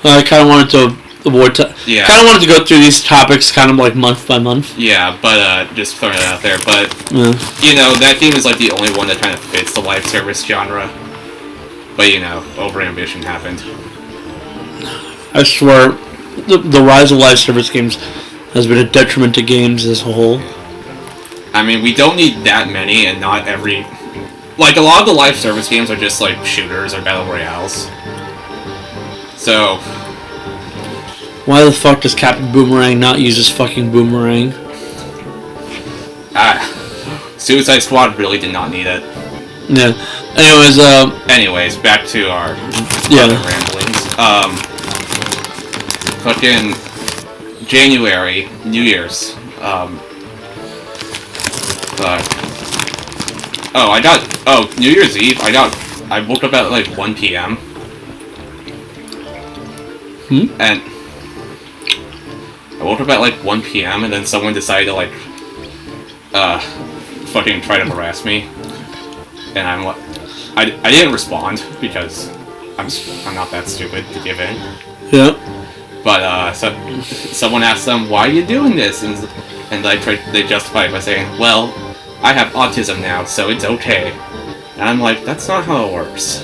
I kind of wanted to avoid... Yeah. Kind of wanted to go through these topics kind of like month by month. Yeah, but just throwing it out there. But, yeah. You know, that game is like the only one that kind of fits the live service genre. But, you know, overambition happened. I swear, the rise of live service games has been a detriment to games as a whole. I mean, we don't need that many, and not every... Like, a lot of the live service games are just, like, shooters or battle royales. So... Why the fuck does Captain Boomerang not use his fucking boomerang? Suicide Squad really did not need it. Yeah. Anyways, back to our other ramblings. Fucking... January, New Year's. New Year's Eve, I woke up at like 1 p.m. And I woke up at like 1 p.m. and then someone decided to like, fucking try to harass me. And I'm like, I didn't respond because I'm not that stupid to give in. Yeah. But, someone asked them, why are you doing this? And they justify it by saying, well, I have autism now, so it's okay. And I'm like, that's not how it works.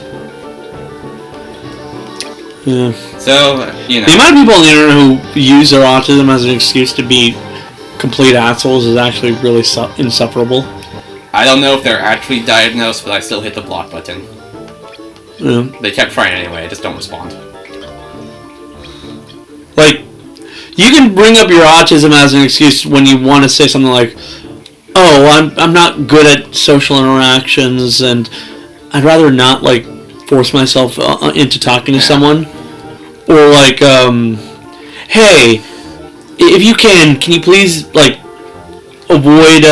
Yeah. So, you know. The amount of people on the internet who use their autism as an excuse to be complete assholes is actually really insufferable. I don't know if they're actually diagnosed, but I still hit the block button. Yeah. They kept trying anyway, I just don't respond. Like, you can bring up your autism as an excuse when you want to say something like, oh, I'm not good at social interactions, and I'd rather not, like, force myself into talking to someone. Or, like, hey, if you can you please, like, avoid,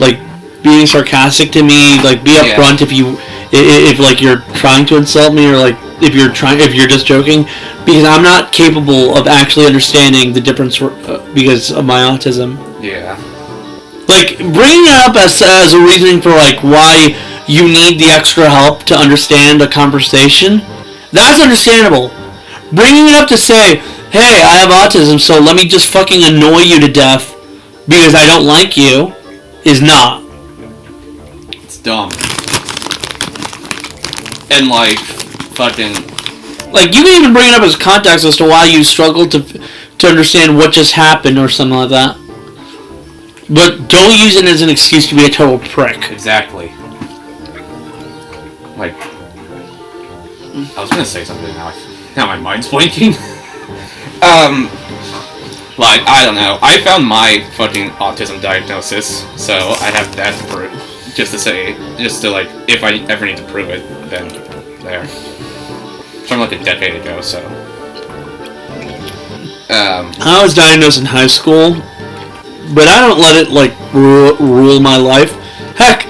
like, being sarcastic to me, like, be upfront if like, you're trying to insult me, or, like, if you're just joking, because I'm not capable of actually understanding the difference because of my autism. Yeah. Like, bringing it up as a reasoning for, like, why you need the extra help to understand a conversation, that's understandable. Bringing it up to say, hey, I have autism, so let me just fucking annoy you to death because I don't like you, is not. It's dumb. And, like, fucking... Like, you can even bring it up as context as to why you struggle to understand what just happened or something like that. But don't use it as an excuse to be a total prick. Exactly. Like... I was gonna say something now my mind's blanking. Like, I don't know. I found my fucking autism diagnosis, so I have that to prove. Just to, like, if I ever need to prove it, then there. From like a decade ago, so. I was diagnosed in high school, but I don't let it, like, rule my life. Heck,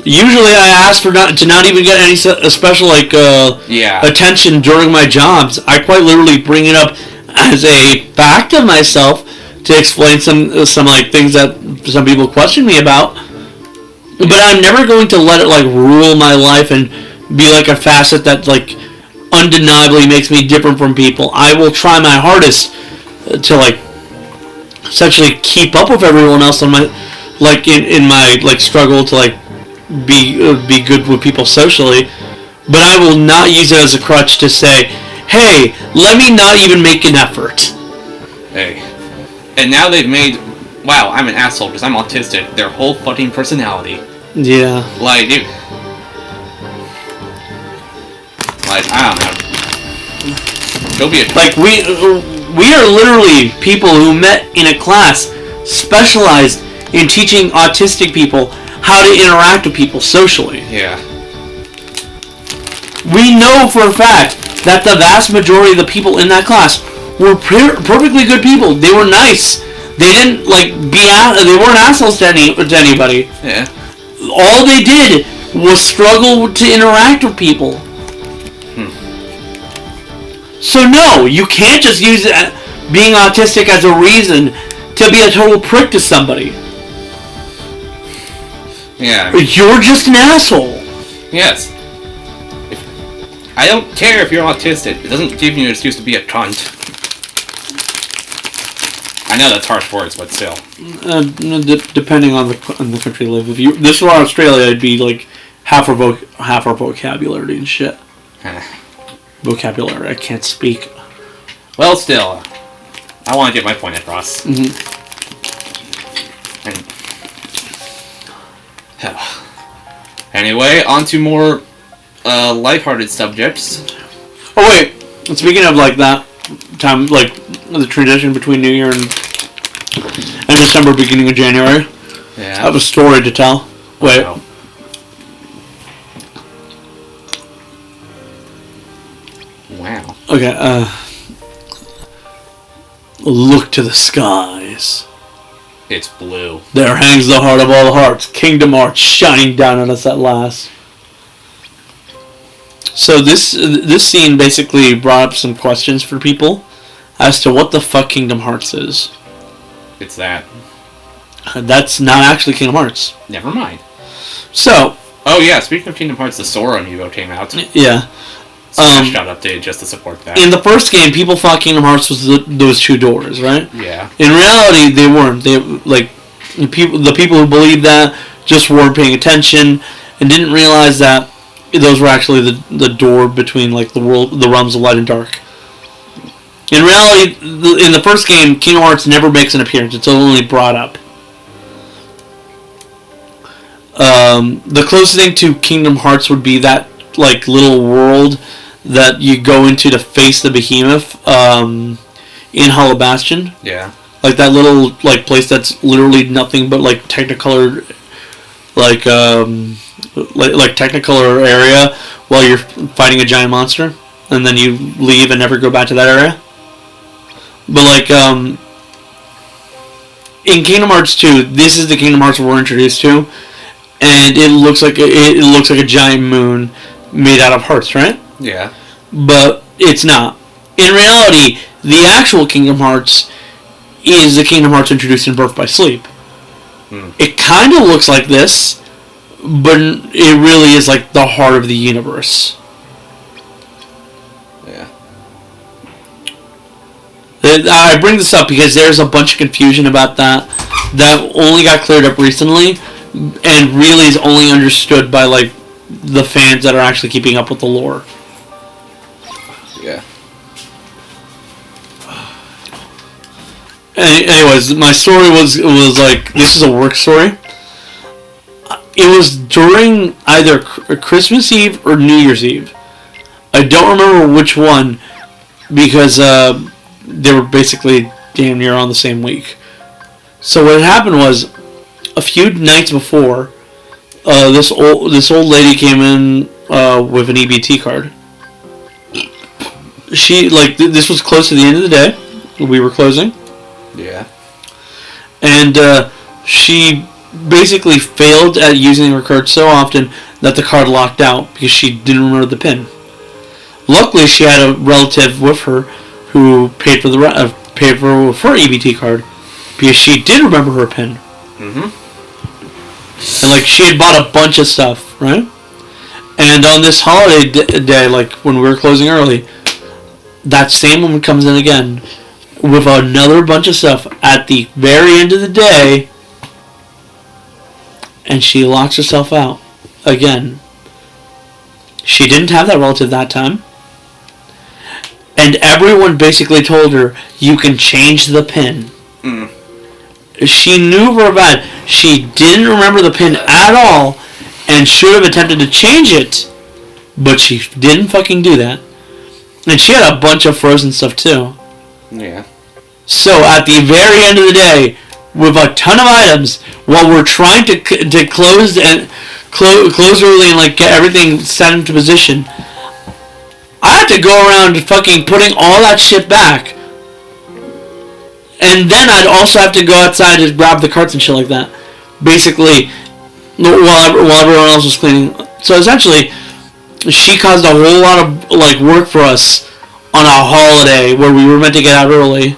usually I ask for to not even get any special, like, attention during my jobs. I quite literally bring it up as a fact of myself to explain some like, things that some people question me about. But I'm never going to let it, like, rule my life and be like a facet that like undeniably makes me different from people. I will try my hardest to like essentially keep up with everyone else on my like in my like struggle to like be good with people socially, but I will not use it as a crutch to say, hey, let me not even make an effort. Hey. And now they've made, wow, I'm an asshole because I'm autistic, their whole fucking personality. Yeah. Like, dude. Like, I don't know. Go be a... Like, we are literally people who met in a class specialized in teaching autistic people how to interact with people socially. Yeah. We know for a fact that the vast majority of the people in that class were perfectly good people. They were nice. They didn't like they weren't assholes to anybody. Yeah. All they did was struggle to interact with people. So no, you can't just use being autistic as a reason to be a total prick to somebody. Yeah. You're just an asshole. Yes. I don't care if you're autistic. It doesn't give you an excuse to be a cunt. I know that's harsh words, but still. Depending on the country you live. If this were Australia, it'd be like half our vocabulary and shit. Vocabulary. I can't speak. Well, still, I want to get my point across. Mm-hmm. Anyway, on to more lighthearted subjects. Oh wait, speaking of like that time, like the transition between New Year and December, beginning of January. Yeah. I have a story to tell. Wait. Oh. Wow. Okay. Look to the skies. It's blue. There hangs the heart of all hearts, Kingdom Hearts shining down on us at last. So this scene basically brought up some questions for people as to what the fuck Kingdom Hearts is. It's that. That's not actually Kingdom Hearts. Never mind. So. Oh yeah, speaking of Kingdom Hearts, the Sora amiibo came out. Yeah. Smash got updated just to support that. In the first game, people thought Kingdom Hearts was those two doors, right? Yeah. In reality, they weren't. They like the people who believed that just weren't paying attention and didn't realize that those were actually the door between like the realms of light and dark. In reality, in the first game, Kingdom Hearts never makes an appearance. It's only brought up. The closest thing to Kingdom Hearts would be that like little world that you go into to face the behemoth in Hollow Bastion. Yeah. Like that little like place that's literally nothing but like Technicolor, like Technicolor area while you're fighting a giant monster, and then you leave and never go back to that area. But like in Kingdom Hearts 2, this is the Kingdom Hearts we're introduced to, and it looks like a giant moon made out of hearts, right? Yeah. But it's not. In reality, the actual Kingdom Hearts is the Kingdom Hearts introduced in Birth by Sleep. It kind of looks like this, but it really is like the heart of the universe. Yeah. I bring this up because there's a bunch of confusion about that only got cleared up recently, and really is only understood by like the fans that are actually keeping up with the lore. Yeah. Anyways, my story was like, this is a work story. It was during either Christmas Eve or New Year's Eve. I don't remember which one because they were basically damn near on the same week. So what happened was, a few nights before, this old lady came in with an EBT card. She this was close to the end of the day. We were closing. Yeah. And she basically failed at using her card so often that the card locked out because she didn't remember the PIN. Luckily, she had a relative with her who paid for her EBT card because she did remember her PIN. Mm-hmm. And like she had bought a bunch of stuff, right? And on this holiday day, like when we were closing early, that same woman comes in again with another bunch of stuff at the very end of the day, and she locks herself out again. She didn't have that relative that time. And everyone basically told her, you can change the pin. Mm. She knew for a fact she didn't remember the pin at all and should have attempted to change it, but she didn't fucking do that. And she had a bunch of frozen stuff too. Yeah. So at the very end of the day, with a ton of items, while we're trying to close and close early and like get everything set into position, I have to go around fucking putting all that shit back. And then I'd also have to go outside to grab the carts and shit like that. Basically, while everyone else was cleaning. So essentially, she caused a whole lot of like work for us on a holiday where we were meant to get out early.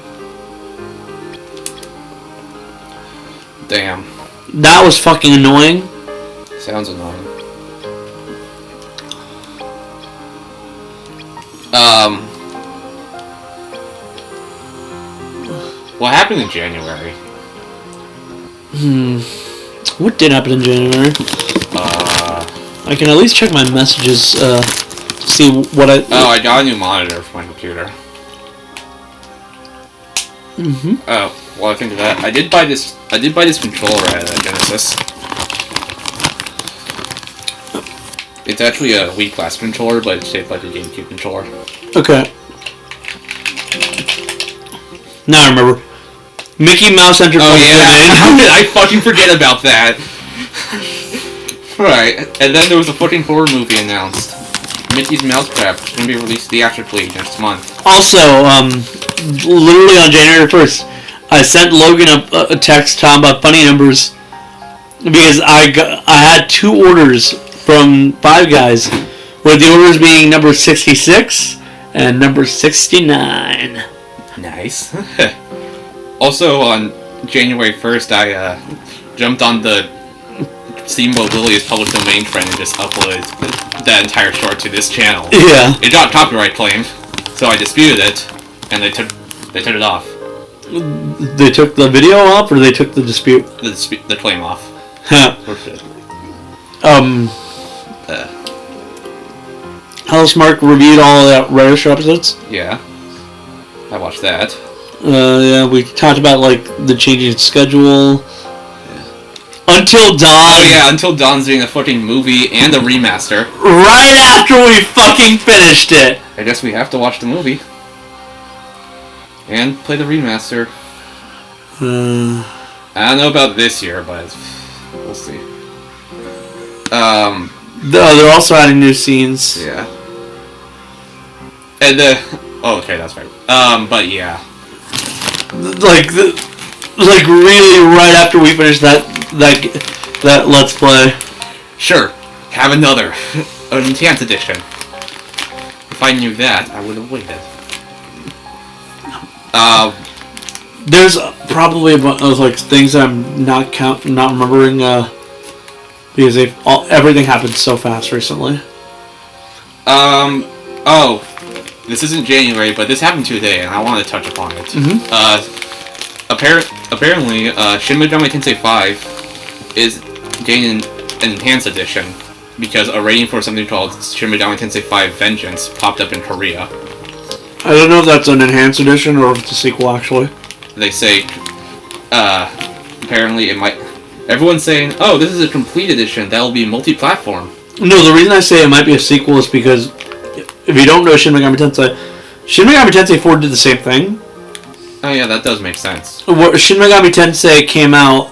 Damn. That was fucking annoying. Sounds annoying. What happened in January? What did happen in January? I can at least check my messages to see what I... Oh, I got a new monitor for my computer. Mm-hmm. Oh, well, I think of that. I did buy this controller at Genesis. It's actually a Wii Classic controller, but it's shaped like a GameCube controller. Okay. Now I remember. Mickey Mouse entered. Oh yeah, how did I fucking forget about that? Right, and then there was a fucking horror movie announced. Mickey's Mousetrap is going to be released theatrically next month. Also, literally on January 1st, I sent Logan a text talking about funny numbers because I had 2 orders from Five Guys, with the orders being number 66 and number 69. Nice. Also, on January 1st, I jumped on the Steamboat Willie's public domain trend and just uploaded that entire short to this channel. Yeah. It got copyright claimed, so I disputed it, and they took it off. They took the video off, or they took the dispute? The claim off. Huh. Hello Smart reviewed all of the Radio Show episodes? Yeah. I watched that. Yeah, we talked about, like, the changing schedule. Yeah. Until Dawn. Oh yeah, Until Dawn's doing a fucking movie and a remaster. Right after we fucking finished it. I guess we have to watch the movie. And play the remaster. I don't know about this year, but we'll see. They're also adding new scenes. Yeah. And oh, okay, that's right. But yeah. Like really right after we finished that Let's Play. Sure. Have another. An Enhanced Edition. If I knew that, I would have waited. There's probably a bunch of like things I'm not remembering because everything happened so fast recently. Oh, this isn't January, but this happened today, and I want to touch upon it. Mm-hmm. Apparently, Shin Megami Tensei 5 is gaining an Enhanced Edition because a rating for something called Shin Megami Tensei 5 Vengeance popped up in Korea. I don't know if that's an Enhanced Edition or if it's a sequel, actually. They say, apparently it might... Everyone's saying, oh, this is a complete edition, that'll be multi-platform. No, the reason I say it might be a sequel is because if you don't know Shin Megami Tensei 4 did the same thing. Oh yeah, that does make sense. Shin Megami Tensei came out,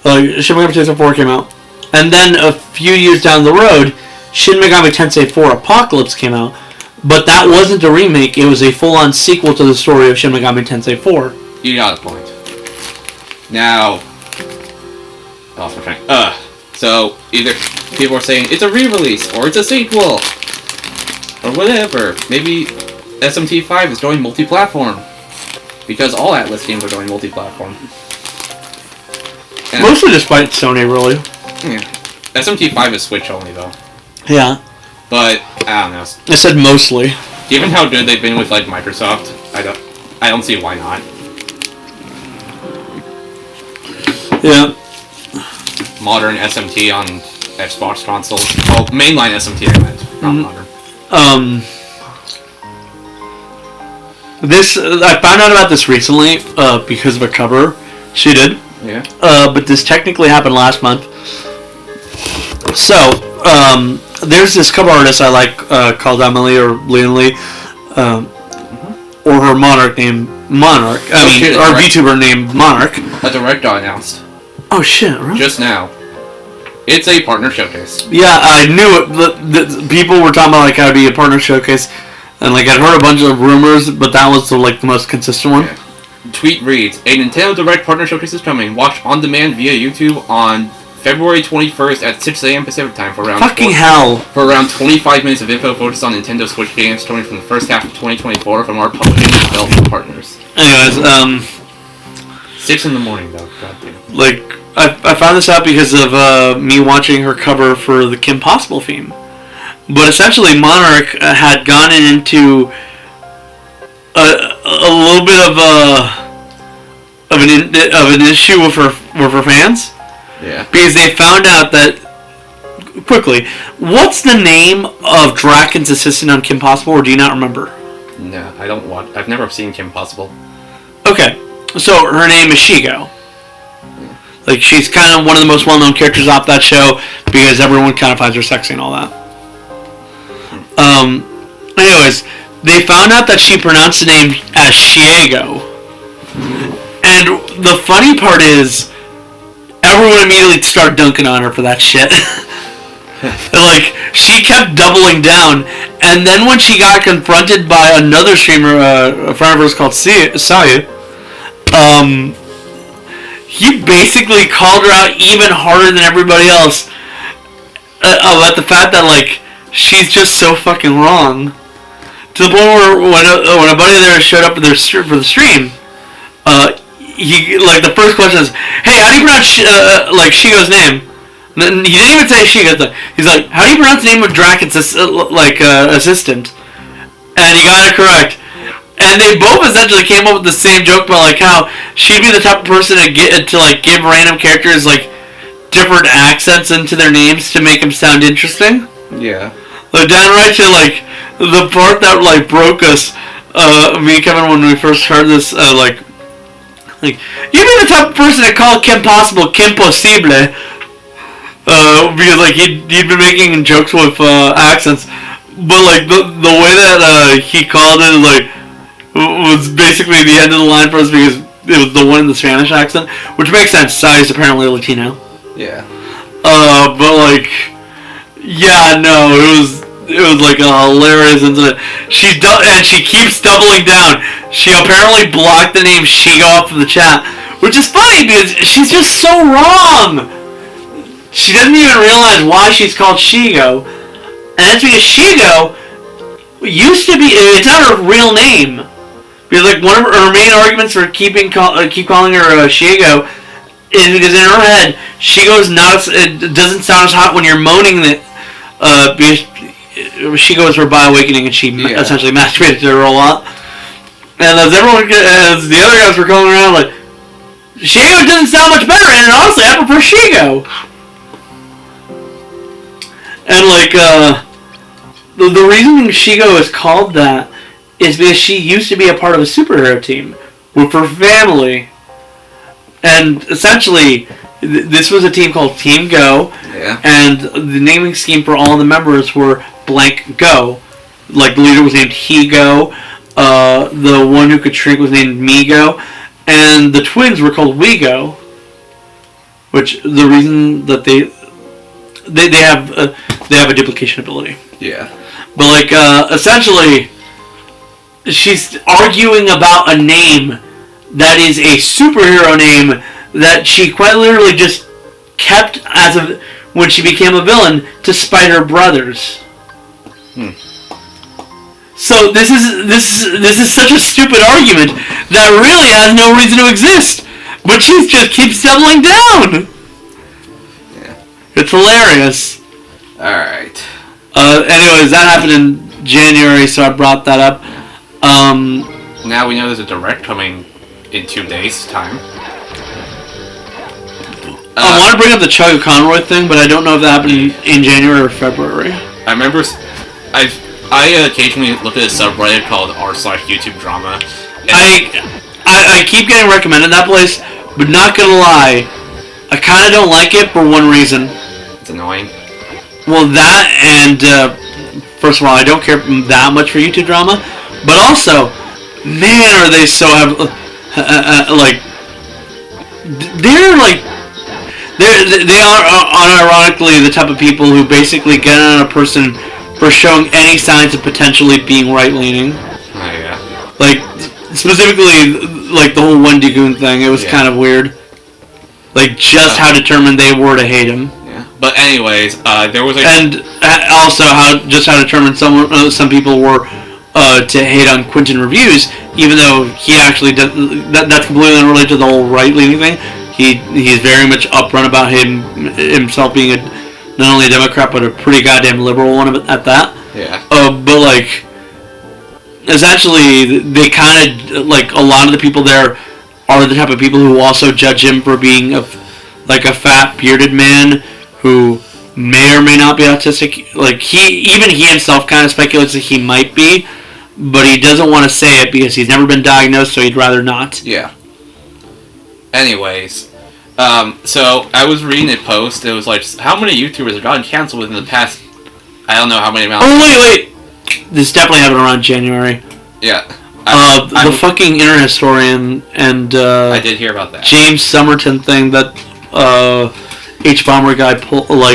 Shin Megami Tensei 4 came out, and then a few years down the road, Shin Megami Tensei 4 Apocalypse came out, but that wasn't a remake, it was a full-on sequel to the story of Shin Megami Tensei 4. You got a point. Now... So, either people are saying it's a re-release, or it's a sequel, or whatever. Maybe SMT5 is going multi-platform. Because all Atlas games are going multi-platform. Mostly despite Sony, really. Yeah. SMT5 is Switch only, though. Yeah. But I don't know. I said mostly. Given how good they've been with like Microsoft, I don't see why not. Yeah. Modern SMT on Xbox console. Well, mainline SMT I meant, not modern. I found out about this recently because of a cover she did. Yeah. But this technically happened last month. So, there's this cover artist I like called Emily or Leon Lee, or her Monarch named Monarch. Our VTuber named Monarch. A direct got announced. Oh shit! Really? Just now. It's a partner showcase. Yeah, I knew it. The people were talking about like how it'd be a partner showcase, and like I'd heard a bunch of rumors, but that was the most consistent one. Yeah. Tweet reads: A Nintendo Direct partner showcase is coming. Watch on demand via YouTube on February 21st at 6 a.m. Pacific time for around for around 25 minutes of info focused on Nintendo Switch games starting from the first half of 2024 from our publishing and development partners. Anyways, 6 in the morning though. God damn. Like I found this out because of me watching her cover for the Kim Possible theme. But essentially, Monarch had gone into a little bit of an issue with her fans. Yeah. Because they found out that quickly. What's the name of Draken's assistant on Kim Possible, or do you not remember? No, I don't watch. I've never seen Kim Possible. Okay, so her name is Shigo. Like she's kind of one of the most well-known characters off that show because everyone kind of finds her sexy and all that. Anyways, they found out that she pronounced the name as Shiego. And the funny part is, everyone immediately started dunking on her for that shit. Like, she kept doubling down. And then when she got confronted by another streamer, a friend of hers called Sayu, he basically called her out even harder than everybody else about the fact that, like, she's just so fucking wrong. To the point where when a buddy of theirs showed up for the stream, he, like, the first question is, hey, how do you pronounce, Shigo's name? And he didn't even say Shigo. He's like, how do you pronounce the name of Draken's, assistant? And he got it correct. And they both essentially came up with the same joke about, like, how she'd be the type of person to give random characters, like, different accents into their names to make them sound interesting. Yeah. Like, downright to, like, the part that, like, broke us, me and Kevin, when we first heard this, like, you'd be the type of person to call Kim Possible Kim Possible, because, like, he'd been making jokes with, accents, but, like, the way that, he called it, like, was basically the end of the line for us because it was the one in the Spanish accent, which makes sense. Sai's apparently Latino. Yeah. But, like, yeah, no, it was like a hilarious incident. And she keeps doubling down. She apparently blocked the name Shigo off of the chat, which is funny because she's just so wrong. She doesn't even realize why she's called Shigo, and that's because Shigo used to be. It's not her real name. Because, like, one of her main arguments for keep calling her Shigo is because in her head, Shigo's not. It doesn't sound as hot when you're moaning that. Because Shigo is her bioawakening, and she essentially masturbated to her a lot. And as the other guys were calling around, like, Shigo doesn't sound much better, and honestly, I prefer Shigo. And, like, the reason Shigo is called that is because she used to be a part of a superhero team with her family. And essentially, this was a team called Team Go. Yeah. And the naming scheme for all the members were blank Go. Like, the leader was named He-Go. The one who could shrink was named Me-Go. And the twins were called We-Go. Which, the reason that they have a duplication ability. Yeah. But, like, essentially, she's arguing about a name that is a superhero name that she quite literally just kept as of when she became a villain to spite her brothers. So this is such a stupid argument that really has no reason to exist, but she just keeps doubling down. Yeah. It's hilarious. All right. Anyways, that happened in January, so I brought that up. Now we know there's a direct coming in 2 days' time. I want to bring up the Chugga Conroy thing, but I don't know if that happened in January or February. I remember I occasionally look at a subreddit called r/YouTube drama. I keep getting recommended that place, but not gonna lie, I kind of don't like it for one reason. It's annoying. Well, that and first of all, I don't care that much for YouTube drama, but also, man, are they so like they are unironically the type of people who basically get on a person for showing any signs of potentially being right-leaning. Oh, yeah. Like, specifically, like the whole Wendy Goon thing, it was kind of weird. Like, just how determined they were to hate him. Yeah. But anyways, there was and also how determined some people were to hate on Quentin Reviews, even though he actually does, that's completely unrelated to the whole right-leaning thing. He's very much upfront about himself being not only a Democrat but a pretty goddamn liberal one at that. Yeah. But like, essentially, they kind of like a lot of the people there are the type of people who also judge him for being a fat bearded man who may or may not be autistic. Like he himself kind of speculates that he might be, but he doesn't want to say it because he's never been diagnosed, so he'd rather not. Yeah. Anyways, so I was reading a post. It was like, how many YouTubers have gotten canceled within the past? I don't know how many. Oh wait! This definitely happened around January. Yeah. The fucking internet historian and I did hear about that. James Somerton thing that H-Bomber guy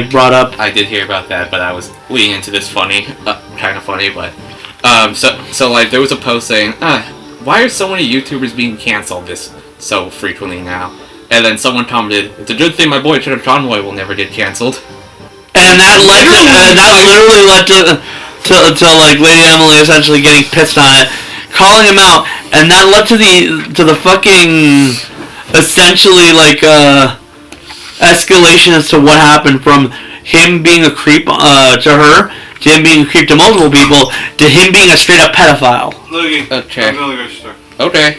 brought up. I did hear about that, but I was leading into this kind of funny, but so like there was a post saying, why are so many YouTubers being canceled this so frequently now? And then someone commented, it's a good thing my boy Chugga Conroy will never get canceled. And that literally led to like Lady Emily essentially getting pissed on it, calling him out, and that led to the fucking essentially like escalation as to what happened from him being a creep to her, to him being a creep to multiple people, to him being a straight up pedophile. Logan, okay. Okay.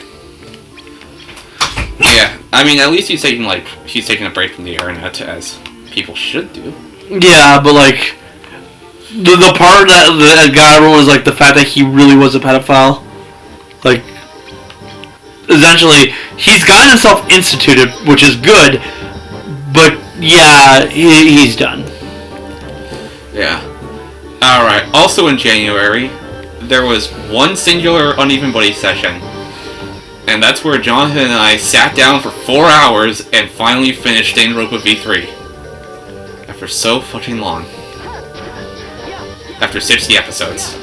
Yeah, I mean, at least he's taking a break from the internet, as people should do. Yeah, but like the part that got everyone was like the fact that he really was a pedophile. Like, essentially, he's gotten himself instituted, which is good, but yeah, he's done. Yeah. Alright, also in January, there was one singular Uneven Buddy session, and that's where Jonathan and I sat down for 4 hours and finally finished Danganronpa V3. After so fucking long. After 60 episodes.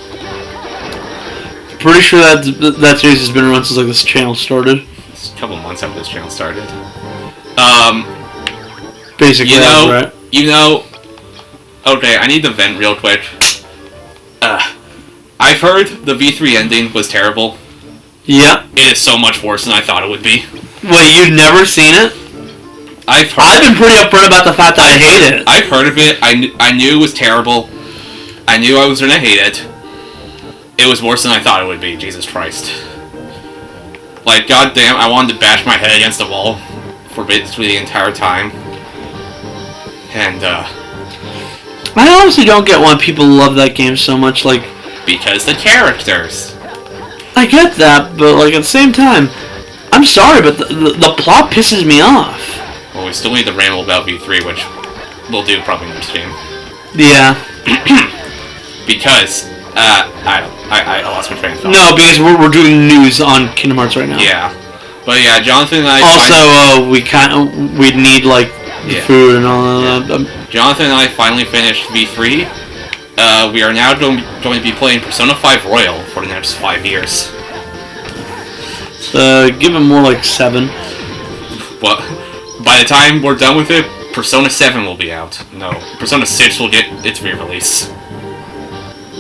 Pretty sure that series has been around since like this channel started. It's a couple months after this channel started. Basically, right? Okay, I need to vent real quick. I've heard the V3 ending was terrible. Yeah. It is so much worse than I thought it would be. Wait, you've never seen it? I've been pretty upfront about the fact that I hate it. I've heard of it. I knew it was terrible. I knew I was gonna hate it. It was worse than I thought it would be. Jesus Christ. Like, goddamn, I wanted to bash my head against the wall for basically the entire time. And, I honestly don't get why people love that game so much, like... Because the characters. I get that, but, like, at the same time, I'm sorry, but the plot pisses me off. Well, we still need to ramble about V3, which we'll do probably next game. Yeah. Because, I lost my train of thought. No, because we're doing news on Kingdom Hearts right now. Yeah. But yeah, Jonathan and I... Also, we'd need, like, food and all that. Jonathan and I finally finished V3. We are now going to be playing Persona 5 Royal for the next 5 years. Give him more like 7. But by the time we're done with it, Persona 7 will be out. No, Persona 6 will get its re-release.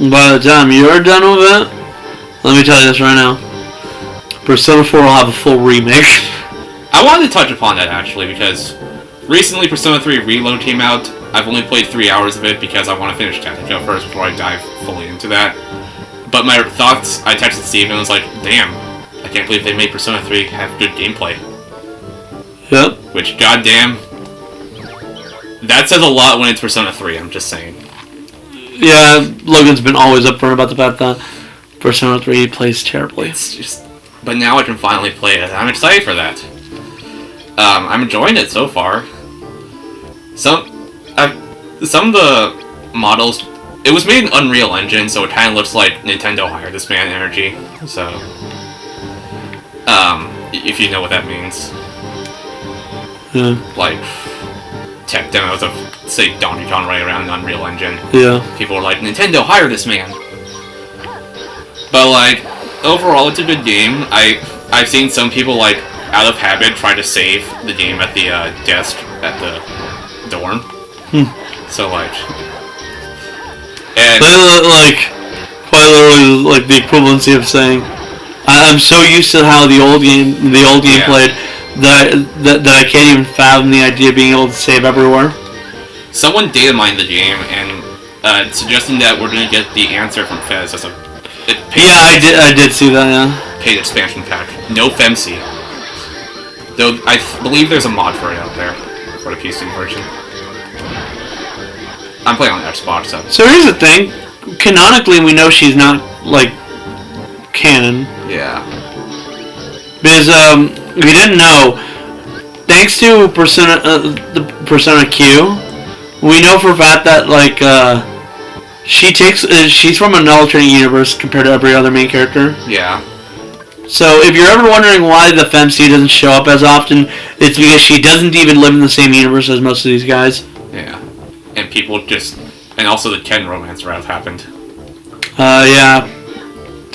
By the time you're done with it, let me tell you this right now. Persona 4 will have a full remake. I wanted to touch upon that, actually, because recently Persona 3 Reload came out, I've only played 3 hours of it because I want to finish Tactico first before I dive fully into that. But my thoughts, I texted Steve and was like, damn, I can't believe they made Persona 3 have good gameplay. Yep. Which, goddamn, that says a lot when it's Persona 3, I'm just saying. Yeah, Logan's been always upfront about the fact that Persona 3 plays terribly. It's just... But now I can finally play it. I'm excited for that. I'm enjoying it so far. Some of the models... It was made in Unreal Engine, so it kind of looks like Nintendo hired this man energy. So... if you know what that means. Yeah. Like... tech demos of, say, Donkey Kong right around Unreal Engine. Yeah. People are like, Nintendo, hire this man! But, like, overall, it's a good game. I've seen some people, like, out of habit, try to save the game at the desk at the dorm. So, like... And... Like, quite literally, like, the equivalency of saying, I'm so used to how the old game played, that I can't even fathom the idea of being able to save everywhere. Someone data mined the game and suggesting that we're gonna get the answer from Fez as a I did see that. Yeah. Paid expansion pack. No FEMC. Though I believe there's a mod for it out there for the PC version. I'm playing on Xbox, so here's the thing. Canonically, we know she's not like canon. Yeah. Because if you didn't know, thanks to the Persona Q, we know for a fact that like she's from an alternate universe compared to every other main character. Yeah. So if you're ever wondering why the FEMC doesn't show up as often, it's because she doesn't even live in the same universe as most of these guys. Yeah. And people just... And also the Ken romance route happened. Yeah.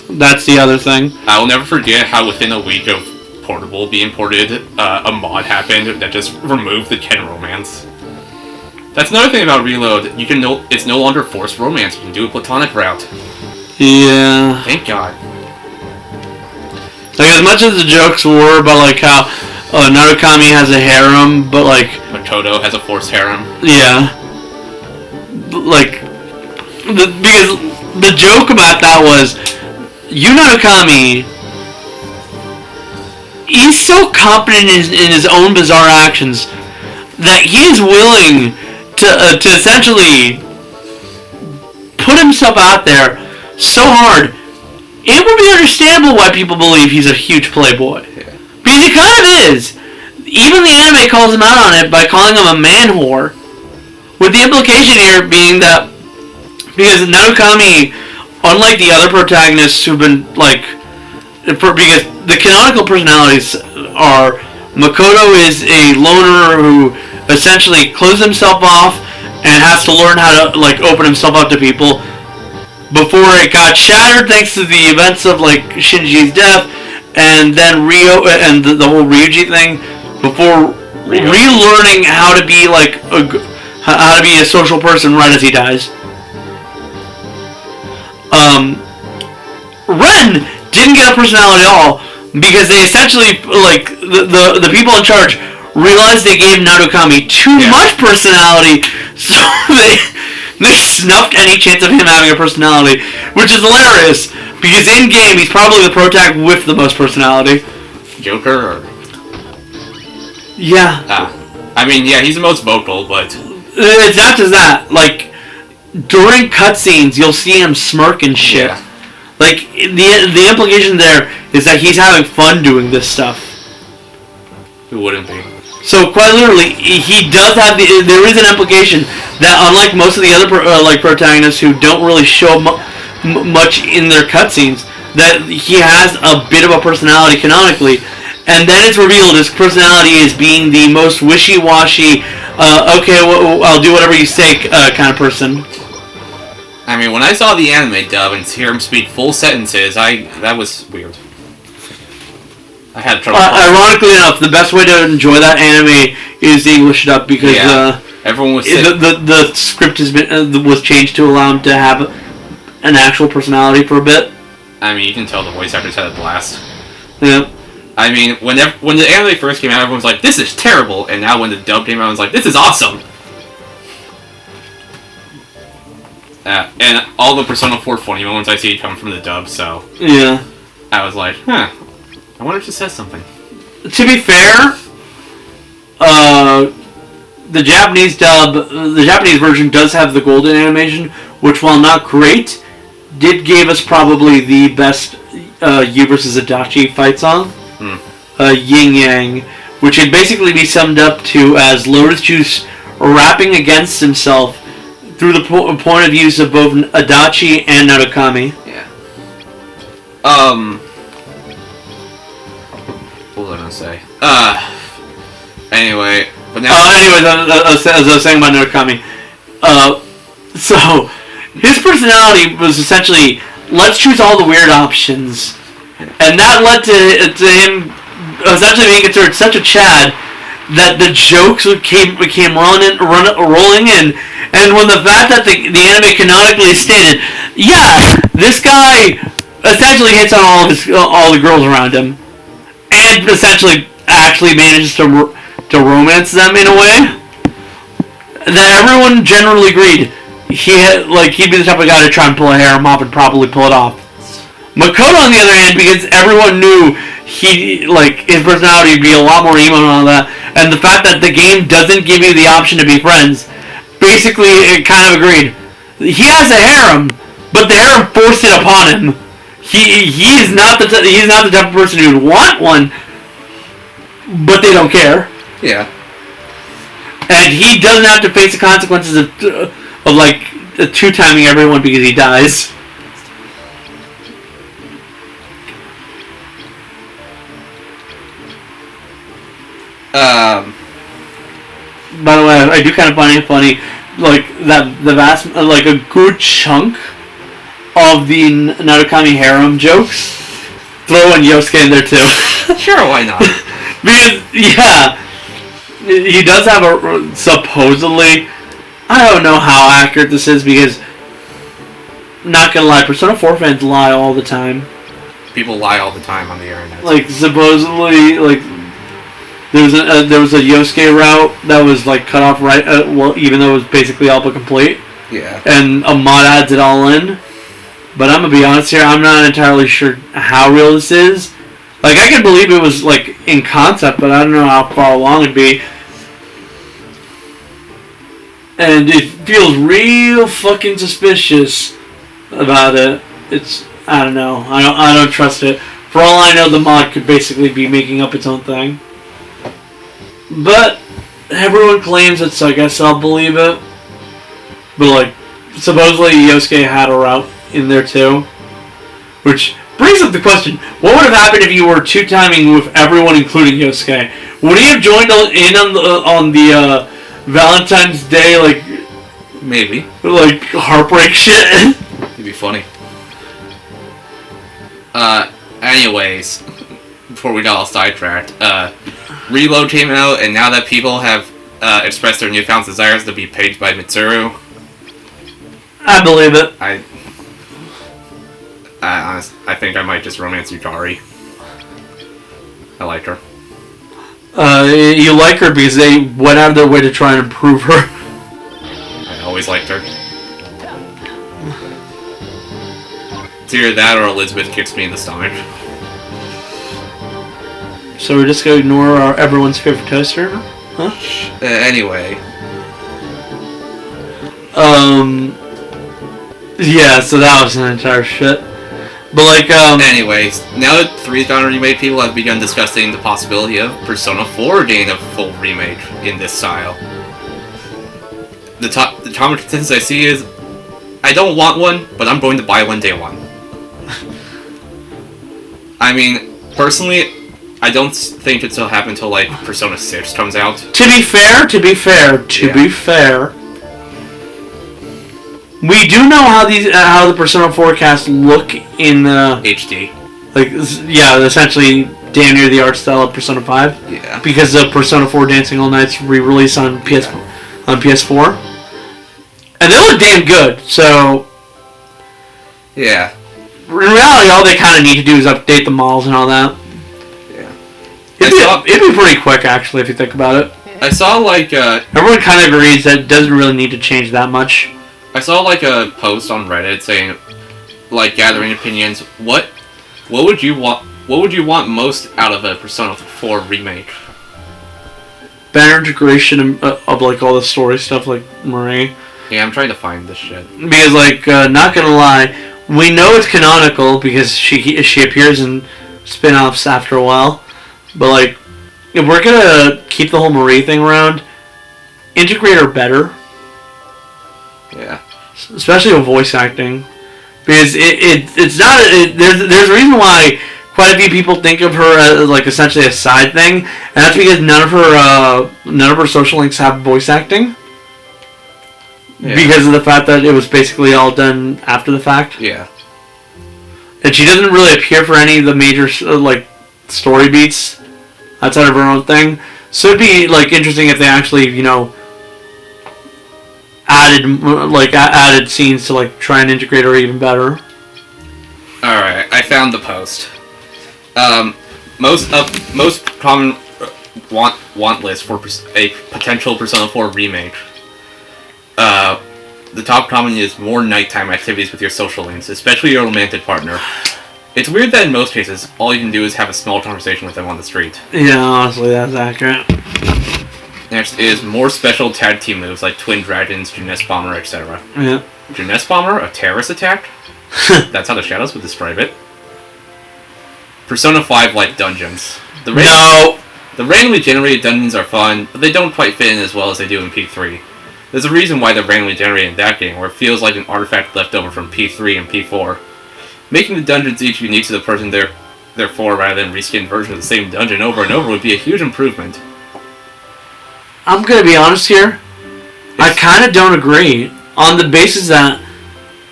That's the other thing. I will never forget how within a week of Portable being ported, a mod happened that just removed the Ken romance. That's another thing about Reload. It's no longer forced romance. You can do a platonic route. Yeah. Thank God. Like, as much as the jokes were about, like, how Narukami has a harem, but, like... Makoto has a forced harem. Yeah. Like, because the joke about that was, Narukami, he's so confident in his own bizarre actions that he's willing to essentially put himself out there so hard. It would be understandable why people believe he's a huge playboy. Yeah. Because he kind of is. Even the anime calls him out on it by calling him a man whore. With the implication here being that, because Narukami, unlike the other protagonists who've been, like, because the canonical personalities are, Makoto is a loner who essentially closes himself off and has to learn how to, like, open himself up to people. Before it got shattered thanks to the events of, like, Shinji's death, and then and the whole Ryuji thing, before relearning how to be, like, how to be a social person right as he dies. Ren didn't get a personality at all, because they essentially, like, the people in charge realized they gave Narukami too much personality, so they snuffed any chance of him having a personality, which is hilarious, because in-game, he's probably the protag with the most personality. Joker? Or... Yeah. I mean, yeah, he's the most vocal, but... It's not just that. Like, during cutscenes, you'll see him smirk and shit. Yeah. Like, the implication there is that he's having fun doing this stuff. Who wouldn't be? So, quite literally, he does have there is an implication that, unlike most of the other protagonists who don't really show much in their cutscenes, that he has a bit of a personality canonically, and then it's revealed his personality is being the most wishy-washy, okay, well, I'll do whatever you say kind of person. I mean, when I saw the anime dub and hear him speak full sentences, that was weird. I had trouble. Ironically enough, the best way to enjoy that anime is the English dub, because everyone was the script has been was changed to allow him to have an actual personality for a bit. I mean, you can tell the voice actors had a blast. Yeah. I mean, when the anime first came out, everyone was like, "This is terrible," and now when the dub came out, I was like, "This is awesome." And all the Persona 4 funny moments I see come from the dub, so Yeah. I was like, huh, I wonder if it says something. To be fair, the Japanese version does have the golden animation, which, while not great, did give us probably the best Yu versus Adachi fight song. Yin Yang, which can basically be summed up to as Lotus Juice rapping against himself through the point of views of both Adachi and Narukami. Yeah. What was I gonna say? Anyway, but now. Anyways, as I was saying about Narukami, so his personality was essentially, let's choose all the weird options, and that led to him essentially being considered such a Chad that the jokes became rolling in, and when the fact that the anime canonically stated, yeah, this guy essentially hits on all the girls around him, and essentially actually manages to romance them in a way that everyone generally agreed he'd be the type of guy to try and pull a harem off and probably pull it off. Makoto, on the other hand, because everyone knew his personality would be a lot more emo and all that, and the fact that the game doesn't give you the option to be friends, basically it kind of agreed. He has a harem, but the harem forced it upon him. He's not the type of person who'd want one, but they don't care. Yeah. And he doesn't have to face the consequences of two-timing everyone because he dies. By the way, I do kind of find it funny, like that the vast, like a good chunk of the Narukami harem jokes throw in Yosuke in there too. Sure, why not? Because yeah, he does have a supposedly. I don't know how accurate this is because, not gonna lie, Persona 4 fans lie all the time. People lie all the time on the internet. Like supposedly, like. There was a Yosuke route that was like cut off right. Even though it was basically all but complete. Yeah. And a mod adds it all in. But I'm gonna be honest here. I'm not entirely sure how real this is. Like I can believe it was like in concept, but I don't know how far along it'd be. And it feels real fucking suspicious about it. I don't know. I don't trust it. For all I know, the mod could basically be making up its own thing. But everyone claims it, so I guess I'll believe it. But like, supposedly Yosuke had a route in there too, which brings up the question: what would have happened if you were two-timing with everyone, including Yosuke? Would he have joined in on the Valentine's Day maybe heartbreak shit? It'd be funny. Anyways, before we got all sidetracked, Reload came out, and now that people have expressed their newfound desires to be paged by Mitsuru, I believe it. I think I might just romance Yukari. I like her. You like her because they went out of their way to try and improve her. I always liked her. It's either that or Elizabeth kicks me in the stomach. So we're just gonna ignore everyone's favorite toaster, huh? Anyway. Yeah, so that was an entire shit. But anyways, now that 3's Gone Remake people have begun discussing the possibility of Persona 4 getting a full remake in this style. The common consensus I see is, I don't want one, but I'm going to buy one day one. I mean, personally, I don't think it'll happen until Persona 6 comes out. To be fair, we do know how the Persona 4 cast look in HD. Essentially damn near the art style of Persona 5. Yeah. Because of Persona 4 Dancing All Night's re-release on PS4. And they look damn good, so... Yeah. In reality, all they kind of need to do is update the models and all that. Yeah. It'd be pretty quick, actually, if you think about it. I saw, everyone kind of agrees that it doesn't really need to change that much. I saw like a post on Reddit saying, like, gathering opinions. What would you want? What would you want most out of a Persona 4 remake? Better integration of like all the story stuff, like Marie. Yeah, I'm trying to find this shit. Because like, not gonna lie, we know it's canonical because she appears in spin-offs after a while. But like, if we're gonna keep the whole Marie thing around, integrate her better. Yeah. Especially with voice acting, because it's not there's a reason why quite a few people think of her as like essentially a side thing, and that's because none of her social links have voice acting. Yeah. Because of the fact that it was basically all done after the fact. Yeah. And she doesn't really appear for any of the major like story beats outside of her own thing. So it'd be like interesting if they actually, you know, added scenes to like try and integrate her even better. All right, I found the post. Most common want list for a potential Persona 4 remake. The top comment is more nighttime activities with your social links, especially your romantic partner. It's weird that in most cases, all you can do is have a small conversation with them on the street. Yeah, honestly, that's accurate. Next is more special tag team moves like Twin Dragons, Jeunesse Bomber, etc. Yeah. Jeunesse Bomber, a terrorist attack? That's how the Shadows would describe it. Persona 5-like dungeons. The randomly generated dungeons are fun, but they don't quite fit in as well as they do in P3. There's a reason why they're randomly generated in that game, where it feels like an artifact left over from P3 and P4. Making the dungeons each unique to the person they're for rather than reskinned versions of the same dungeon over and over would be a huge improvement. I'm gonna be honest here. I kind of don't agree on the basis that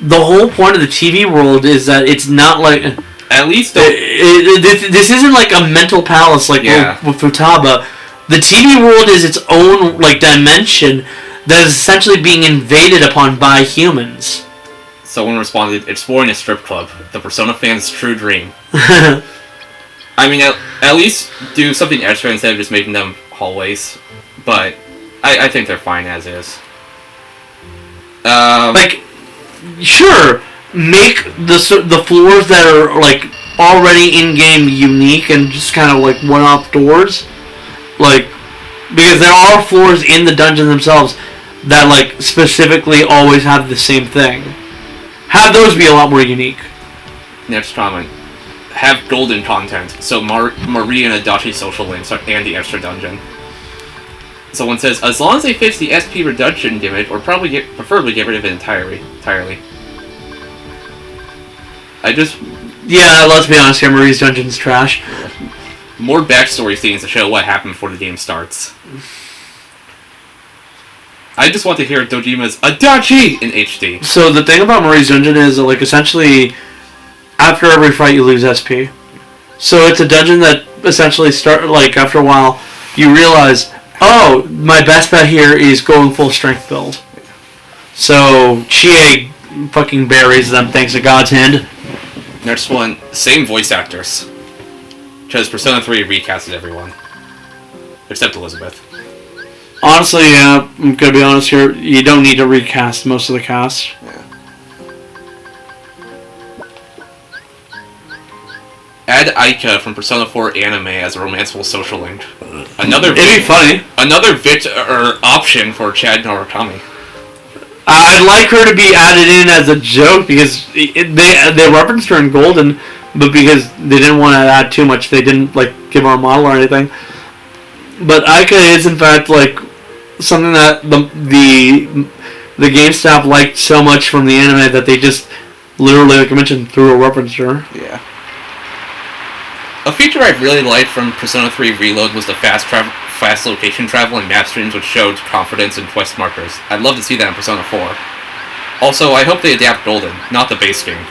the whole point of the TV world is that it's not like at least this isn't like a mental palace like with Futaba. The TV world is its own like dimension that is essentially being invaded upon by humans. Someone responded, "Exploring a strip club, the Persona fans' true dream." I mean, at least do something extra instead of just making them hallways. But I think they're fine as is. Like, sure, make the floors that are like already in game unique and just kind of like one-off doors, like because there are floors in the dungeon themselves that like specifically always have the same thing. Have those be a lot more unique. Next comment. Have golden content, so Marie and Adachi social links and the extra dungeon. Someone says, as long as they fix the SP reduction gimmick, or preferably get rid of it entirely. Yeah, let's be honest here, Marie's dungeon's trash. More backstory scenes to show what happened before the game starts. I just want to hear Dojima's Adachi in HD. So the thing about Marie's dungeon is, like, essentially, after every fight you lose SP. So it's a dungeon that essentially after a while, you realize, oh, my best bet here is going full strength build. So Chie fucking buries them thanks to God's hand. Next one, same voice actors. Because Persona 3 recasted everyone. Except Elizabeth. Honestly, yeah, I'm gonna be honest here, you don't need to recast most of the cast. Yeah. Add Aika from Persona 4 anime as a romanceable social link. It'd be funny. Another option for Chad Norakami. I'd like her to be added in as a joke because they referenced her in Golden, but because they didn't want to add too much, they didn't like give her a model or anything. But Aika is in fact like something that the game staff liked so much from the anime that they just literally, like I mentioned, threw a reference to her. Yeah. A feature I really liked from Persona 3 Reload was the fast location travel and map streams, which showed confidence in quest markers. I'd love to see that in Persona 4. Also, I hope they adapt Golden, not the base game.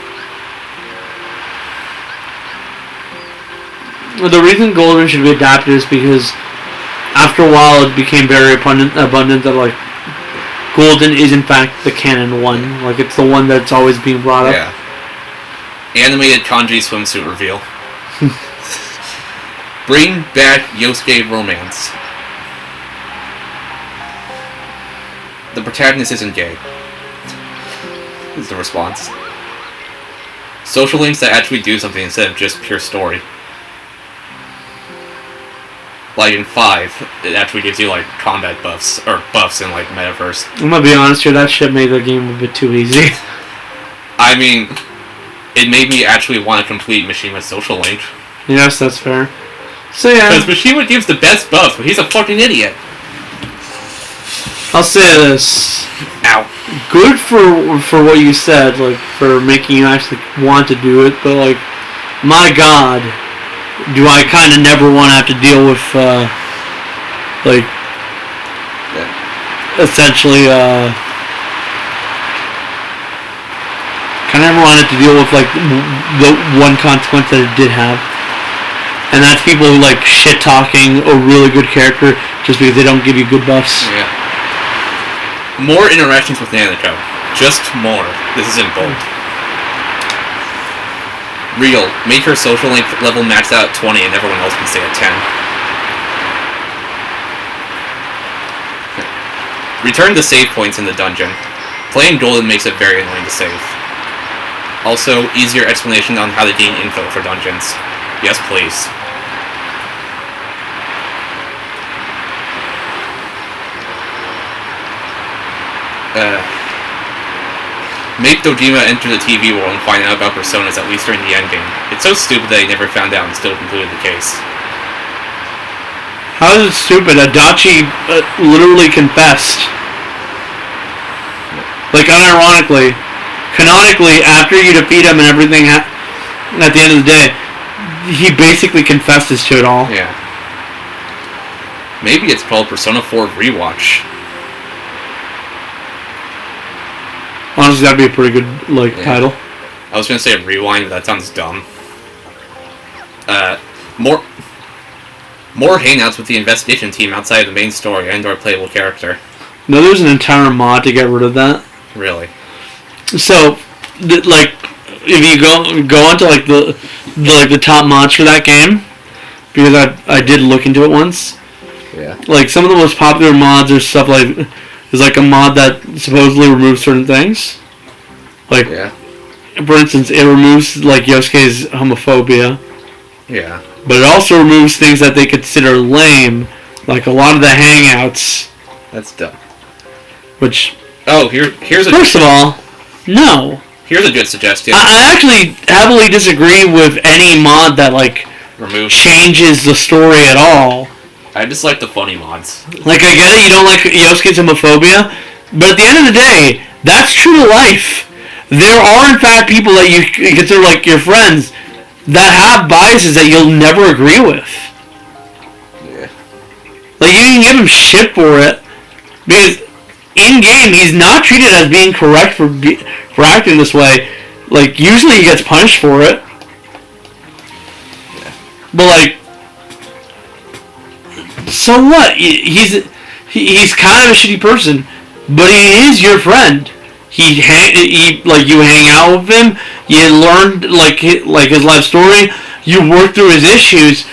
Well, the reason Golden should be adapted is because after a while it became very abundant that like Golden is in fact the canon one. Like it's the one that's always being brought up. Yeah. Animated kanji swimsuit reveal. Bring back Yosuke romance. The protagonist isn't gay. is the response. Social links that actually do something instead of just pure story. Like in 5, it actually gives you like combat buffs or buffs in like Metaverse. I'm gonna be honest here, that shit made the game a bit too easy. I mean, it made me actually want to complete Mishima Social Link. Yes, that's fair. So yeah, Because Mishima gives the best buffs, but he's a fucking idiot. I'll say this. Ow. Good for what you said, like for making you actually want to do it, but like, my God, do I kind of never want to have to deal with like essentially kind of never wanted to deal with like the one consequence that it did have, and that's people who like shit talking a really good character just because they don't give you good buffs. Yeah. More interactions with Nanako. Just more. This is in bold. Real. Make her social link level maxed out at 20 and everyone else can stay at 10. Return the save points in the dungeon. Playing Golden makes it very annoying to save. Also, easier explanation on how to gain info for dungeons. Yes, please. Make Dojima enter the TV world and find out about personas at least during the endgame. It's so stupid that he never found out and still concluded the case. How is it stupid? Adachi literally confessed. Like, unironically. Canonically, after you defeat him and everything, at the end of the day, he basically confesses to it all. Yeah. Maybe it's called Persona 4 Rewatch. Honestly, that'd be a pretty good, title. I was gonna say Rewind, but that sounds dumb. More hangouts with the investigation team outside of the main story and/or playable character. No, there's an entire mod to get rid of that. Really? So, if you go onto the top mods for that game, because I did look into it once. Yeah. Like some of the most popular mods or stuff like is like a mod that supposedly removes certain things. Like, yeah. For instance, it removes like Yosuke's homophobia. Yeah. But it also removes things that they consider lame, like a lot of the hangouts. That's dumb. Which. Oh, here's a. First of all, no. Here's a good suggestion. I actually heavily disagree with any mod that changes the story at all. I just like the funny mods. Like, I get it, you don't like Yosuke's homophobia, but at the end of the day, that's true to life. There are, in fact, people that you consider like your friends that have biases that you'll never agree with. Yeah. Like, you can give him shit for it, because in-game, he's not treated as being correct for acting this way. Like, usually he gets punished for it. Yeah. But, so what? He's kind of a shitty person, but he is your friend. You hang out with him. You learn his life story. You work through his issues,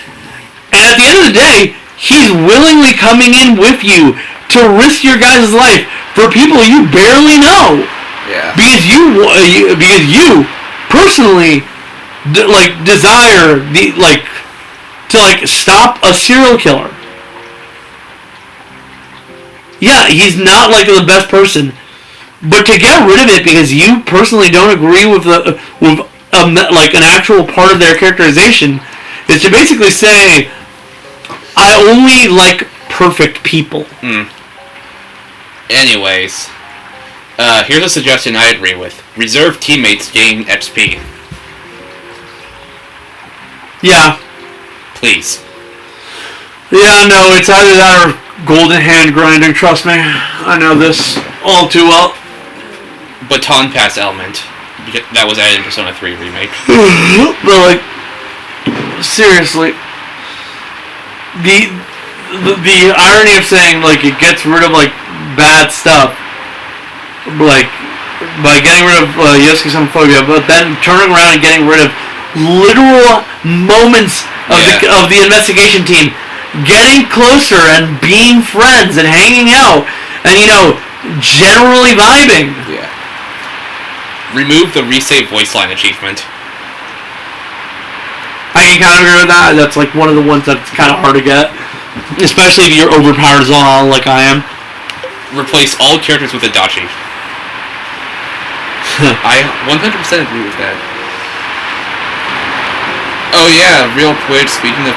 and at the end of the day, he's willingly coming in with you to risk your guys' life for people you barely know. Yeah. Because you personally desire to stop a serial killer. Yeah, he's not the best person, but to get rid of it because you personally don't agree with an actual part of their characterization is to basically say, I only like perfect people. Anyways, here's a suggestion I agree with: reserve teammates gain XP. Yeah. Please. Yeah, no, it's either that or golden hand grinding, trust me. I know this all too well. Baton pass element. That was added in Persona 3 Remake. But, seriously. The irony of saying, it gets rid of, bad stuff. By getting rid of Yosuke's homophobia, but then turning around and getting rid of literal moments of the investigation team getting closer and being friends and hanging out and generally vibing. Yeah. Remove the resave voice line achievement. I can kind of agree with that. That's like one of the ones that's kind of hard to get. Especially if you're overpowered as all like I am. Replace all characters with Adachi. I 100% agree with that. Oh yeah, real quick, speaking of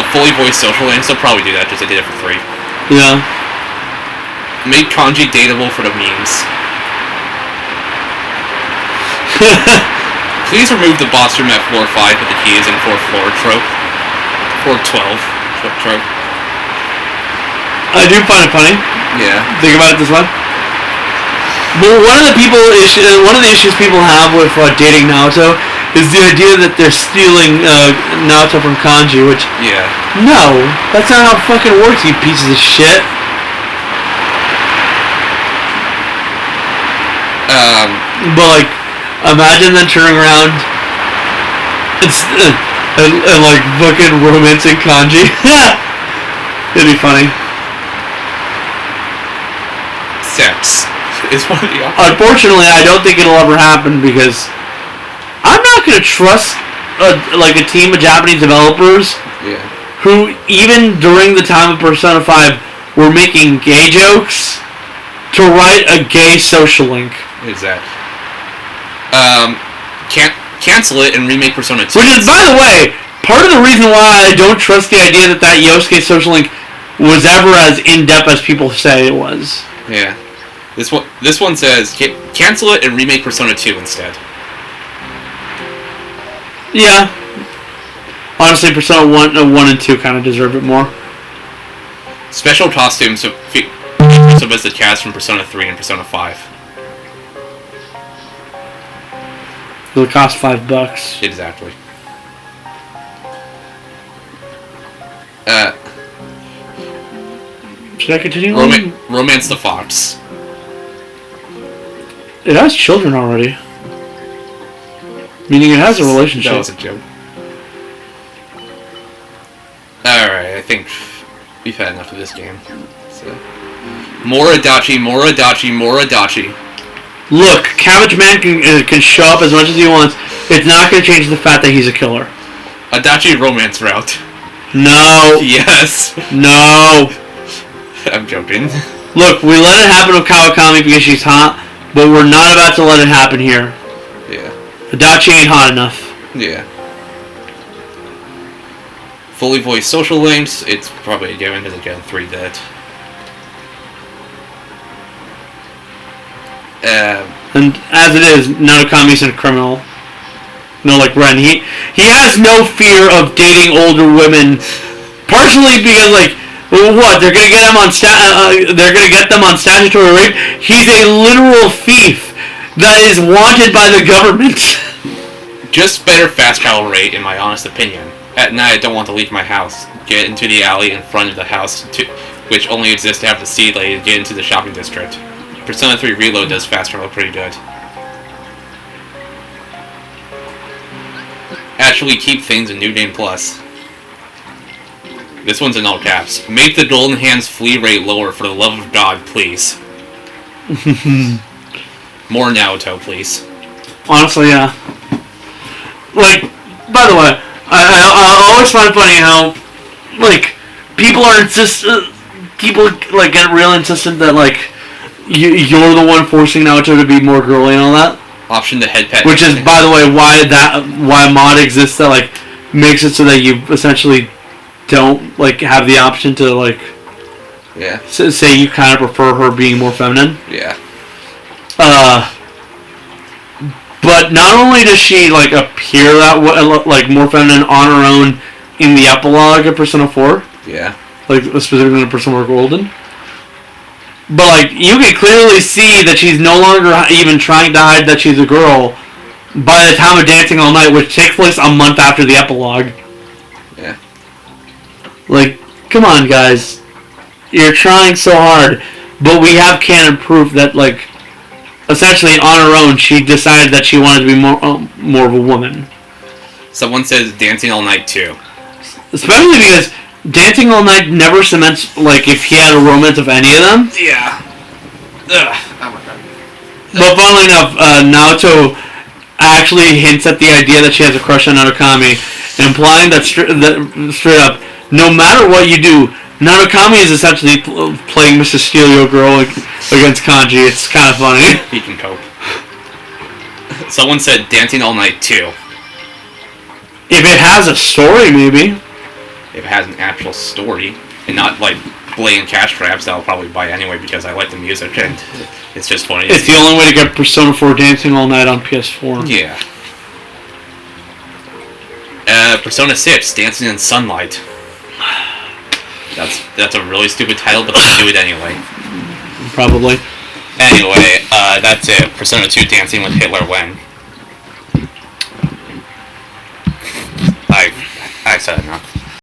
fully voiced social links, I'll probably do that because I did it for free. Yeah. Make kanji dateable for the memes. Please remove the boss room at floor 5 with the keys and 4th floor trope. Floor 12 trope. I do find it funny. Yeah. Think about it this way. But one of the issues people have with dating Naoto is the idea that they're stealing Naoto from kanji, which... Yeah. No, that's not how it fucking works, you pieces of shit. But like, imagine them turning around and like fucking romancing kanji. It'd be funny. Sex is one of the options. Unfortunately, I don't think it'll ever happen because I'm not gonna trust like a team of Japanese developers who, even during the time of Persona 5, were making gay jokes to write a gay social link. Exactly. Cancel it and remake Persona 2. Which is, by the way, part of the reason why I don't trust the idea that Yosuke social link was ever as in-depth as people say it was. Yeah. This one says, cancel it and remake Persona 2 instead. Yeah. Honestly, Persona 1 and 2 kind of deserve it more. Special costumes so as the cast from Persona 3 and Persona 5. It'll cost $5. Exactly. Should I continue? Romance the Fox. It has children already. Meaning it has a relationship. That was a joke. Alright, I think we've had enough of this game. So. More Adachi, more Adachi, more Adachi. Look, Cabbage Man can show up as much as he wants. It's not going to change the fact that he's a killer. Adachi romance route. No. Yes. No. I'm joking. Look, we let it happen with Kawakami because she's hot, but we're not about to let it happen here. Yeah. Adachi ain't hot enough. Yeah. Fully voiced social links, it's probably a given because again, 3 dead. And as it is, Narukami's a criminal. No, like Ren. He has no fear of dating older women. Partially because, like, what? They're gonna get him on they're gonna get them on statutory rape. He's a literal thief that is wanted by the government. Just better fast travel rate, in my honest opinion. At night, I don't want to leave my house. Get into the alley in front of the house, which only exists to have the sea lady get into the shopping district. Persona 3 Reload does fast travel pretty good. Actually keep things in New Game Plus. This one's in all caps. Make the Golden Hands flee rate lower for the love of God, please. More Naoto, please. Honestly, yeah. Like, by the way, I always find it funny how, like, people like get real insistent that, like, you're the one forcing Naoto to be more girly and all that. Option to head pet. Which is, by the way, why mod exists that, like, makes it so that you essentially don't, like, have the option to, like, yeah, say you kind of prefer her being more feminine. Yeah. But not only does she, like, appear that way, like, more feminine on her own in the epilogue of Persona 4. Yeah. Like, specifically in Persona 4 Golden. But, like, you can clearly see that she's no longer even trying to hide that she's a girl by the time of Dancing All Night, which takes place a month after the epilogue. Yeah. Like, come on, guys. You're trying so hard. But we have canon proof that, like, essentially on her own, she decided that she wanted to be more of a woman. Someone says Dancing All Night too. Especially because Dancing All Night never cements, like, if he had a romance of any of them. Yeah. Ugh. Oh my god. But funnily enough, Naoto actually hints at the idea that she has a crush on Narukami, implying that straight up, no matter what you do, Narukami is essentially playing Mr. Steal Your Girl against Kanji. It's kind of funny. He can cope. Someone said Dancing All Night too. If it has a story, maybe. If it has an actual story, and not like blatant cash grabs that I'll probably buy anyway because I like the music and it's just funny. It's the only way to get Persona 4 Dancing All Night on PS4. Yeah. Persona 6, Dancing in Sunlight. That's a really stupid title, but I'll do it anyway. Probably. Anyway, that's it. Persona 2 Dancing with Hitler when? I said enough.